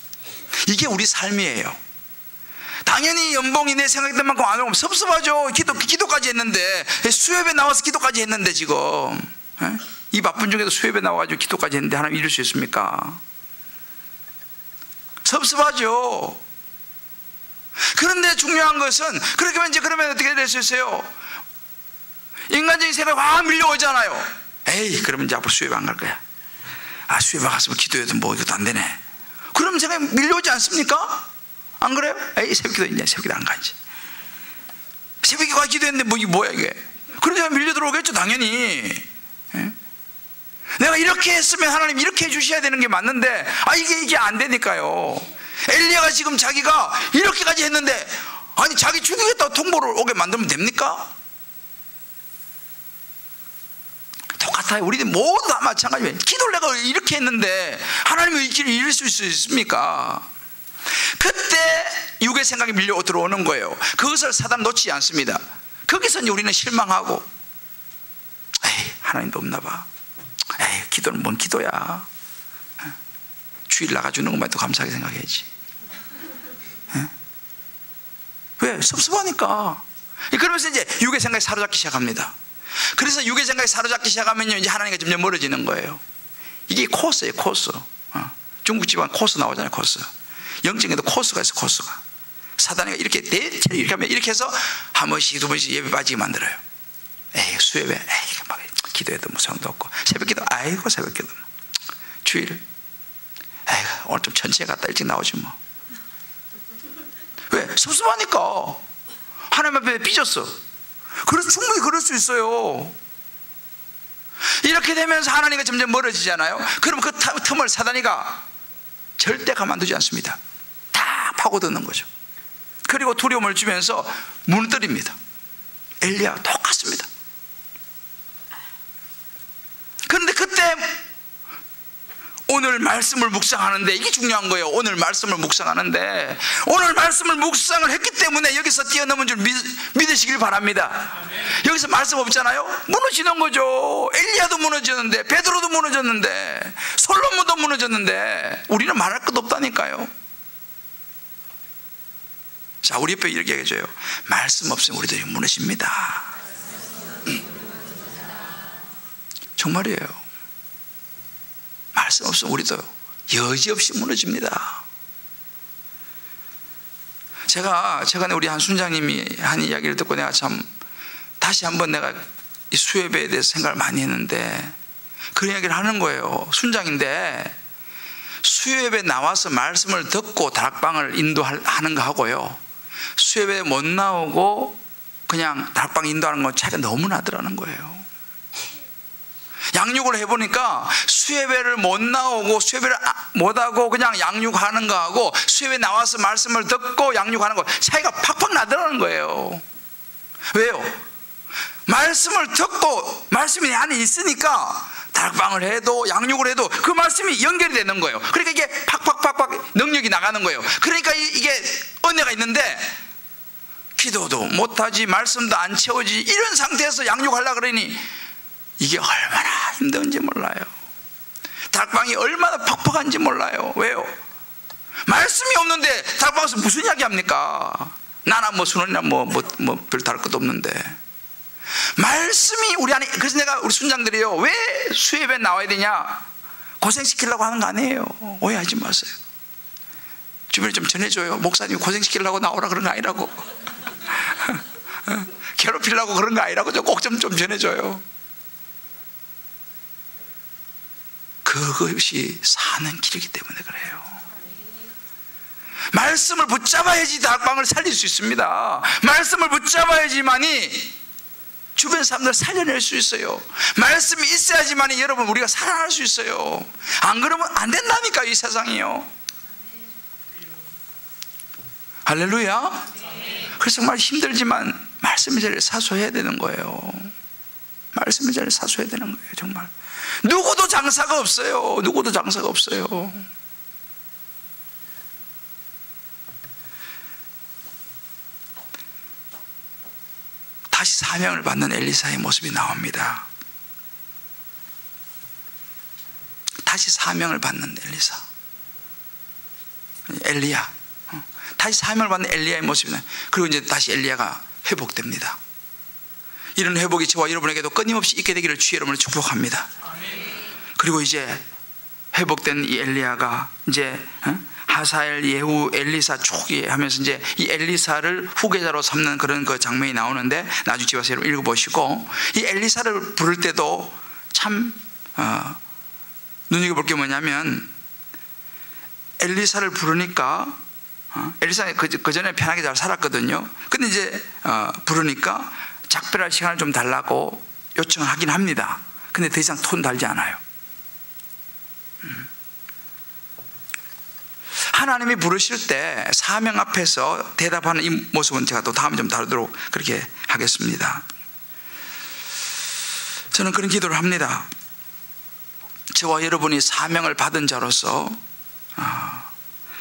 이게 우리 삶이에요. 당연히 연봉이 내 생각했던 만큼 안 오면 섭섭하죠. 기도까지 했는데, 수협에 나와서 기도까지 했는데, 지금 이 바쁜 중에도 수협에 나와가지고 기도까지 했는데 하나님 이룰 수 있습니까? 섭섭하죠. 그런데 중요한 것은, 그렇게 하면 그러면 어떻게 될 수 있어요? 인간적인 생각이 확 밀려오잖아요. 에이, 그러면 이제 앞으로 수협 안 갈 거야. 수협에 갔으면 기도해도 뭐 이것도 안 되네. 그럼 생각이 밀려오지 않습니까? 안 그래요? 에이, 새벽기도 있냐? 새벽기도 안 가지. 새벽에 가 기도했는데 뭐 이게 뭐야 이게? 그런 생각이 밀려 들어오겠죠, 당연히. 예? 내가 이렇게 했으면 하나님 이렇게 해주셔야 되는 게 맞는데, 이게 안 되니까요. 엘리야가 지금 자기가 이렇게까지 했는데, 아니 자기 죽이겠다고 통보를 오게 만들면 됩니까? 똑같아요. 우리들 모두 다 마찬가지예요. 기도를 내가 이렇게 했는데 하나님의 의지를 이룰 수 있습니까? 그때 육의 생각이 밀려 들어오는 거예요. 그것을 사단 놓치지 않습니다. 거기서 이제 우리는 실망하고, 에이, 하나님도 없나 봐. 에이, 기도는 뭔 기도야. 주일 나가주는 것만 해도 감사하게 생각해야지. 왜? 섭섭하니까. 그러면서 이제 육의 생각이 사로잡기 시작합니다. 그래서 육의 생각이 사로잡기 시작하면요, 이제 하나님과 점점 멀어지는 거예요. 이게 코스예요, 코스. 중국집안 코스 나오잖아요, 코스. 영적에도 코스가 있어, 코스가. 사단이가 이렇게 하면 이렇게 해서 한 번씩 두 번씩 예배 빠지게 만들어요. 에이, 수협에, 에이, 막 기도해도 뭐 소용도 없고, 새벽기도, 아이고, 새벽기도. 주일, 에이, 오늘 좀 천천히 갔다 일찍 나오지 뭐. 왜? 섭섭하니까. 하나님 앞에 삐졌어. 그래서 충분히 그럴 수 있어요. 이렇게 되면서 하나님과 점점 멀어지잖아요. 그럼 그 틈을 사단이가 절대 가만두지 않습니다. 다 파고드는 거죠. 그리고 두려움을 주면서 무너뜨립니다. 엘리야 똑같습니다. 그런데 그때 오늘 말씀을 묵상하는데, 이게 중요한 거예요. 오늘 말씀을 묵상하는데, 오늘 말씀을 묵상을 했기 때문에 여기서 뛰어넘은 줄 믿으시길 바랍니다. 여기서 말씀 없잖아요? 무너지는 거죠. 엘리야도 무너졌는데, 베드로도 무너졌는데, 솔로몬도 무너졌는데, 우리는 말할 것도 없다니까요. 자, 우리 옆에 이렇게 얘기해줘요. 말씀 없으면 우리들이 무너집니다. 정말이에요. 말씀 없으면 우리도 여지없이 무너집니다. 제가 최근에 우리 한 순장님이 한 이야기를 듣고 내가 참 다시 한번 내가 이 수협에 대해서 생각을 많이 했는데, 그런 이야기를 하는 거예요. 순장인데 수협에 나와서 말씀을 듣고 다락방을 인도하는 거 하고요, 수협에 못 나오고 그냥 다락방 인도하는 거 차이가 너무 나더라는 거예요. 양육을 해보니까 수협회를 못 나오고 수협회를 못하고 그냥 양육하는 거하고 수협회 나와서 말씀을 듣고 양육하는 거 차이가 팍팍 나더라는 거예요. 왜요? 말씀을 듣고 말씀이 내 안에 있으니까 다락방을 해도 양육을 해도 그 말씀이 연결이 되는 거예요. 그러니까 이게 팍팍팍팍 능력이 나가는 거예요. 그러니까 이게 은혜가 있는데 기도도 못하지 말씀도 안 채워지지 이런 상태에서 양육하려고 그러니 이게 얼마나 힘든지 몰라요. 다락방이 얼마나 팍팍한지 몰라요. 왜요? 말씀이 없는데 다락방에서 무슨 이야기 합니까? 나나 뭐 순원이나 별 다를 것도 없는데 말씀이 우리 안에. 그래서 내가 우리 순장들이요, 왜 수협에 나와야 되냐, 고생시키려고 하는 거 아니에요. 오해하지 마세요. 주변에 좀 전해줘요. 목사님 고생시키려고 나오라 그런 거 아니라고. 괴롭히려고 그런 거 아니라고 꼭 좀 전해줘요. 그것이 사는 길이기 때문에 그래요. 말씀을 붙잡아야지 다락방을 살릴 수 있습니다. 말씀을 붙잡아야지만이 주변 사람들 살려낼 수 있어요. 말씀이 있어야지만이 여러분 우리가 살아날 수 있어요. 안 그러면 안 된다니까 이 세상이요. 할렐루야. 그래서 정말 힘들지만 말씀의 자리를 사수해야 되는 거예요. 말씀의 자리를 사수해야 되는 거예요. 정말 누구도 장사가 없어요. 누구도 장사가 없어요. 다시 사명을 받는 엘리사의 모습이 나옵니다. 다시 사명을 받는 엘리야. 다시 사명을 받는 엘리야의 모습이 나요. 그리고 이제 다시 엘리야가 회복됩니다. 이런 회복이 저와 여러분에게도 끊임없이 있게 되기를 주의 이름으로 축복합니다. 그리고 이제 회복된 이 엘리야가 이제 하사엘, 예후, 엘리사 초기 하면서 이제 이 엘리사를 후계자로 삼는 그런 그 장면이 나오는데 나중에 집에 와서 여러분 읽어보시고, 이 엘리사를 부를 때도 참 눈여겨볼 게 뭐냐면, 엘리사를 부르니까 엘리사는 그 전에 편하게 잘 살았거든요. 근데 이제 부르니까 작별할 시간을 좀 달라고 요청을 하긴 합니다. 근데 더 이상 톤 달지 않아요. 하나님이 부르실 때 사명 앞에서 대답하는 이 모습은 제가 또 다음에 좀 다루도록 그렇게 하겠습니다. 저는 그런 기도를 합니다. 저와 여러분이 사명을 받은 자로서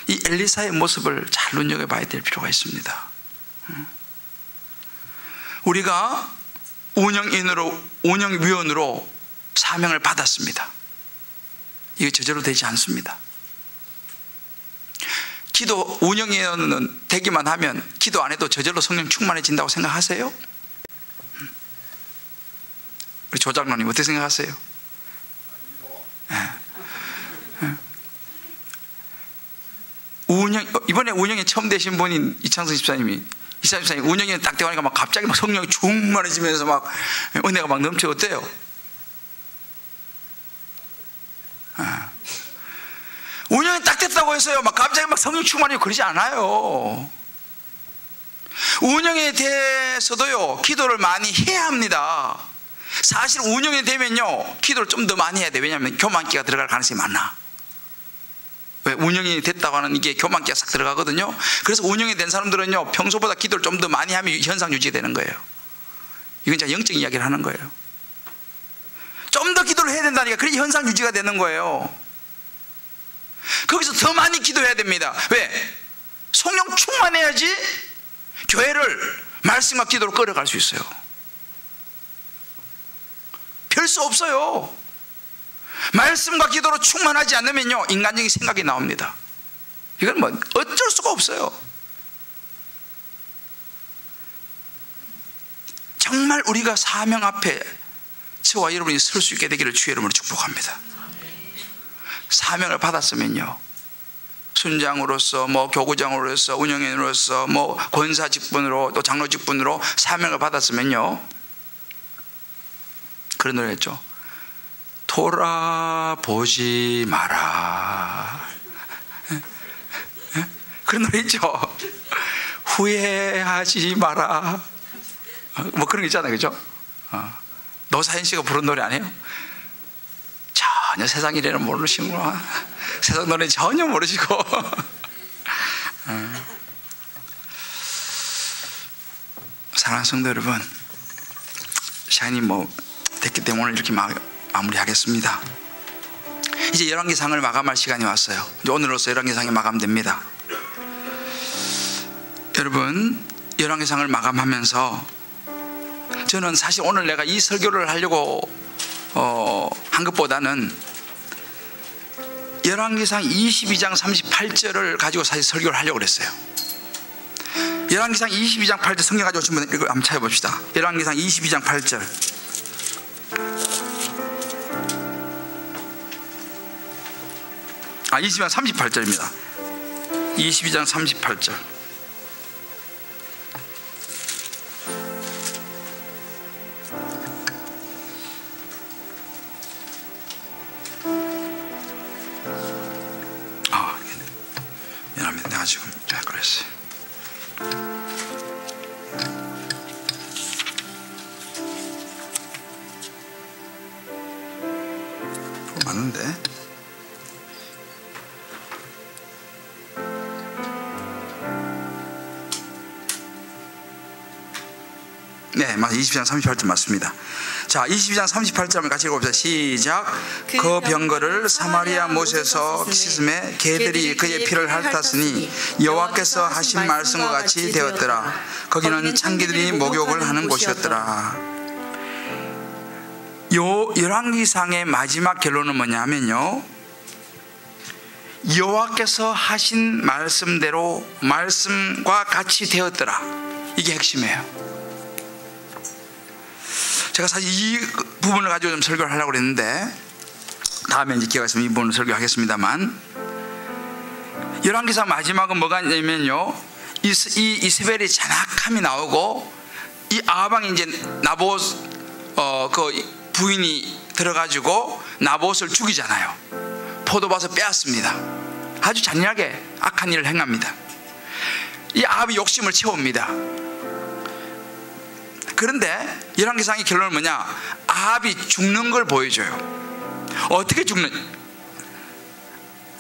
이 엘리사의 모습을 잘 눈여겨봐야 될 필요가 있습니다. 우리가 운영위원으로 사명을 받았습니다. 이게 저절로 되지 않습니다. 기도 운영위원은 되기만 하면 기도 안 해도 저절로 성령 충만해진다고 생각하세요? 우리 조장로님 어떻게 생각하세요? 이번에 운영에 처음 되신 분인 이창성 집사님이 운영에 딱 되니까 막 갑자기 막 성령이 충만해지면서 막 은혜가 막 넘쳐. 어때요? 운영이 딱 됐다고 해서요 막 갑자기 막 성령 충만이고 그러지 않아요. 운영에 대해서도요 기도를 많이 해야 합니다. 사실 운영이 되면요 기도를 좀 더 많이 해야 돼. 왜냐하면 교만기가 들어갈 가능성이 많아. 왜? 운영이 됐다고 하는 이게 교만기가 싹 들어가거든요. 그래서 운영이 된 사람들은요 평소보다 기도를 좀 더 많이 하면 현상 유지가 되는 거예요. 이건 제가 영적인 이야기를 하는 거예요. 좀 더 기도를 해야 된다니까. 그래 현상 유지가 되는 거예요. 거기서 더 많이 기도해야 됩니다. 왜? 성령 충만해야지 교회를 말씀과 기도로 끌어갈 수 있어요. 별 수 없어요. 말씀과 기도로 충만하지 않으면요 인간적인 생각이 나옵니다. 이건 뭐 어쩔 수가 없어요. 정말 우리가 사명 앞에 저와 여러분이 설 수 있게 되기를 주의 이름으로 축복합니다. 사명을 받았으면요 순장으로서 교구장으로서 운영인으로서 권사 직분으로 또 장로 직분으로 사명을 받았으면요 그런 노래 했죠. 돌아보지 마라. 그런 노래 있죠. 후회하지 마라. 그런 거 있잖아요. 그죠? 노사연 씨가 부른 노래 아니에요? 전혀 세상 일에는 모르시구나. 세상 노래 전혀 모르시고. 사랑하는 성도 여러분, 시간이 됐기 때문에 오늘 이렇게 마무리하겠습니다. 이제 열왕기상을 마감할 시간이 왔어요. 이제 오늘로써 열왕기상이 마감됩니다. 여러분, 열왕기상을 마감하면서 저는 사실 오늘 내가 이 설교를 하려고 한 것보다는 열왕기상 22장 38절을 가지고 사실 설교를 하려고 그랬어요. 열왕기상 22장 8절 성경 가지고 오신 분 이거 한번 찾아봅시다. 열왕기상 22장 8절. 22장 38절입니다. 22장 38절. 미안합니다. 내가 지금 헷갈렸어요. 맞는데? 네, 맞아. 22장 38절 맞습니다. 자, 22장 38절 같이 읽어봅시다. 시작. 그 병거를 사마리아 못에서 씻음에 개들이 그의 피를 핥았으니 여호와께서 하신 말씀과 같이 되었더라. 거기는 창기들이 목욕을 하는 곳이었더라. 열왕기상의 마지막 결론은 뭐냐면요, 여호와께서 하신 말씀대로 말씀과 같이 되었더라. 이게 핵심이에요. 제가 사실 이 부분을 가지고 좀 설교를 하려고 그랬는데 다음에 이제 기회가 있으면 이 부분을 설교하겠습니다만, 열왕기상 마지막은 뭐가 있냐면요, 이세벨이 잔악함이 나오고 이 아합왕이 이제 나봇 그 부인이 들어가지고 나봇을 죽이잖아요. 포도밭을 빼앗습니다. 아주 잔인하게 악한 일을 행합니다. 이 아합이 욕심을 채웁니다. 그런데 열왕기상의 결론은 뭐냐? 아합이 죽는 걸 보여줘요. 어떻게 죽는?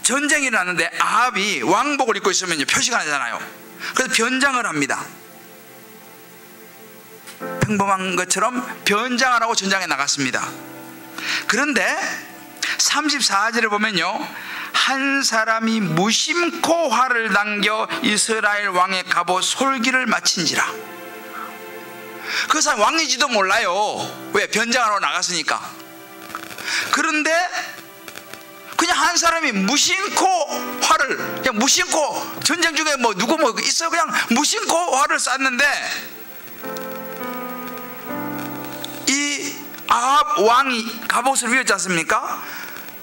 전쟁이 일어났는데 아합이 왕복을 입고 있으면 표시가 나잖아요. 그래서 변장을 합니다. 평범한 것처럼 변장을 하고 전장에 나갔습니다. 그런데 34절을 보면요, 한 사람이 무심코 활을 당겨 이스라엘 왕의 갑옷 솔기를 마친지라. 그 사람 왕이지도 몰라요. 왜? 변장하러 나갔으니까. 그런데 그냥 한 사람이 무심코 활을, 그냥 무심코, 전쟁 중에 누구 있어, 그냥 무심코 활을 쐈는데 이 아합 왕이 갑옷을 위었지 않습니까?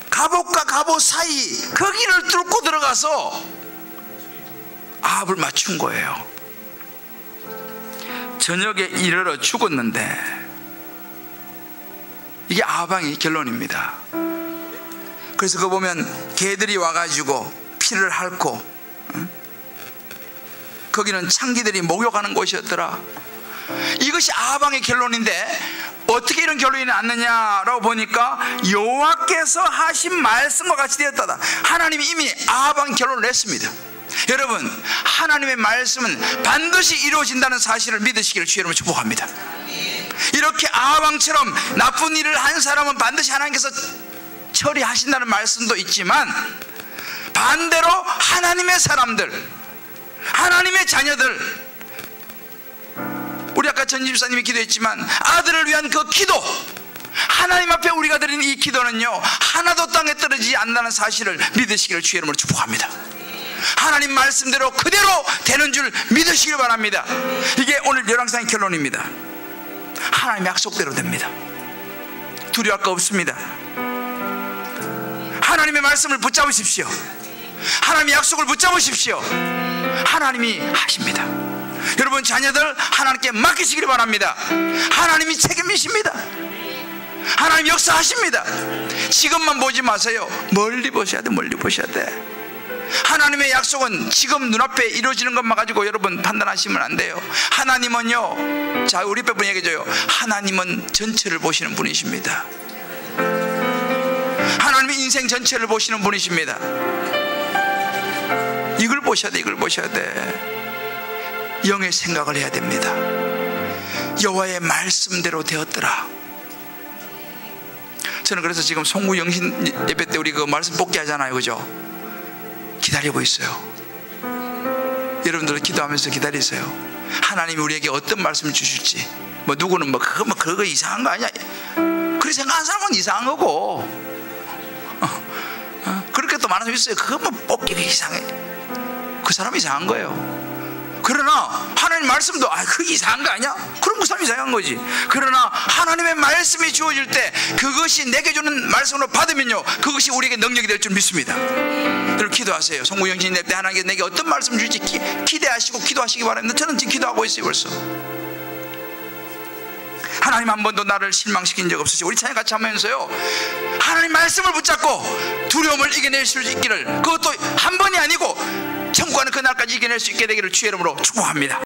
갑옷과 갑옷 사이 거기를 뚫고 들어가서 아합을 맞춘 거예요. 저녁에 이르러 죽었는데, 이게 아합왕의 결론입니다. 그래서 그거 보면 개들이 와가지고 피를 핥고, 거기는 창기들이 목욕하는 곳이었더라. 이것이 아합왕의 결론인데 어떻게 이런 결론이 났느냐라고 보니까 여호와께서 하신 말씀과 같이 되었다. 하나님이 이미 아합왕 결론을 냈습니다. 여러분, 하나님의 말씀은 반드시 이루어진다는 사실을 믿으시기를 주의 이름으로 축복합니다. 이렇게 아합왕처럼 나쁜 일을 한 사람은 반드시 하나님께서 처리하신다는 말씀도 있지만, 반대로 하나님의 사람들, 하나님의 자녀들, 우리 아까 전 집사님이 기도했지만 아들을 위한 그 기도, 하나님 앞에 우리가 드리는 이 기도는요, 하나도 땅에 떨어지지 않는다는 사실을 믿으시기를 주의 이름으로 축복합니다. 하나님 말씀대로 그대로 되는 줄 믿으시길 바랍니다. 이게 오늘 열왕기상의 결론입니다. 하나님 약속대로 됩니다. 두려워할 거 없습니다. 하나님의 말씀을 붙잡으십시오. 하나님의 약속을 붙잡으십시오. 하나님이 하십니다. 여러분 자녀들 하나님께 맡기시길 바랍니다. 하나님이 책임이십니다. 하나님 역사하십니다. 지금만 보지 마세요. 멀리 보셔야 돼. 멀리 보셔야 돼. 하나님의 약속은 지금 눈앞에 이루어지는 것만 가지고 여러분 판단하시면 안 돼요. 하나님은요, 자 우리 빼분 얘기해줘요. 하나님은 전체를 보시는 분이십니다. 하나님 하나님은 인생 전체를 보시는 분이십니다. 이걸 보셔야 돼. 이걸 보셔야 돼. 영의 생각을 해야 됩니다. 여호와의 말씀대로 되었더라. 저는 그래서 지금 송구 영신 예배 때 우리 그 말씀 복귀하잖아요, 그죠? 기다리고 있어요. 여러분들 기도하면서 기다리세요. 하나님이 우리에게 어떤 말씀을 주실지. 뭐 누구는 그거 이상한 거 아니야, 그렇게 생각하는 사람은 이상한 거고, 그렇게 또 많은 사람이 있어요. 그거 뭐 뽑기가 이상해, 그 사람이 이상한 거예요. 그러나 하나님 말씀도 그거 이상한 거 아니야? 그럼 그 사람이 이상한 거지. 그러나 하나님의 말씀이 주어질 때 그것이 내게 주는 말씀으로 받으면요, 그것이 우리에게 능력이 될 줄 믿습니다. 여러분 기도하세요. 송구영신 때 하나님께 내게 어떤 말씀 줄지 기대하시고 기도하시기 바랍니다. 저는 지금 기도하고 있어요. 벌써 하나님 한 번도 나를 실망시킨 적 없으시고, 우리 찬양 같이 하면서요, 하나님 말씀을 붙잡고 두려움을 이겨낼 수 있기를, 그것도 한 번이 아니고 천국 가는 그날까지 이겨낼 수 있게 되기를 주의 이름으로 축복합니다.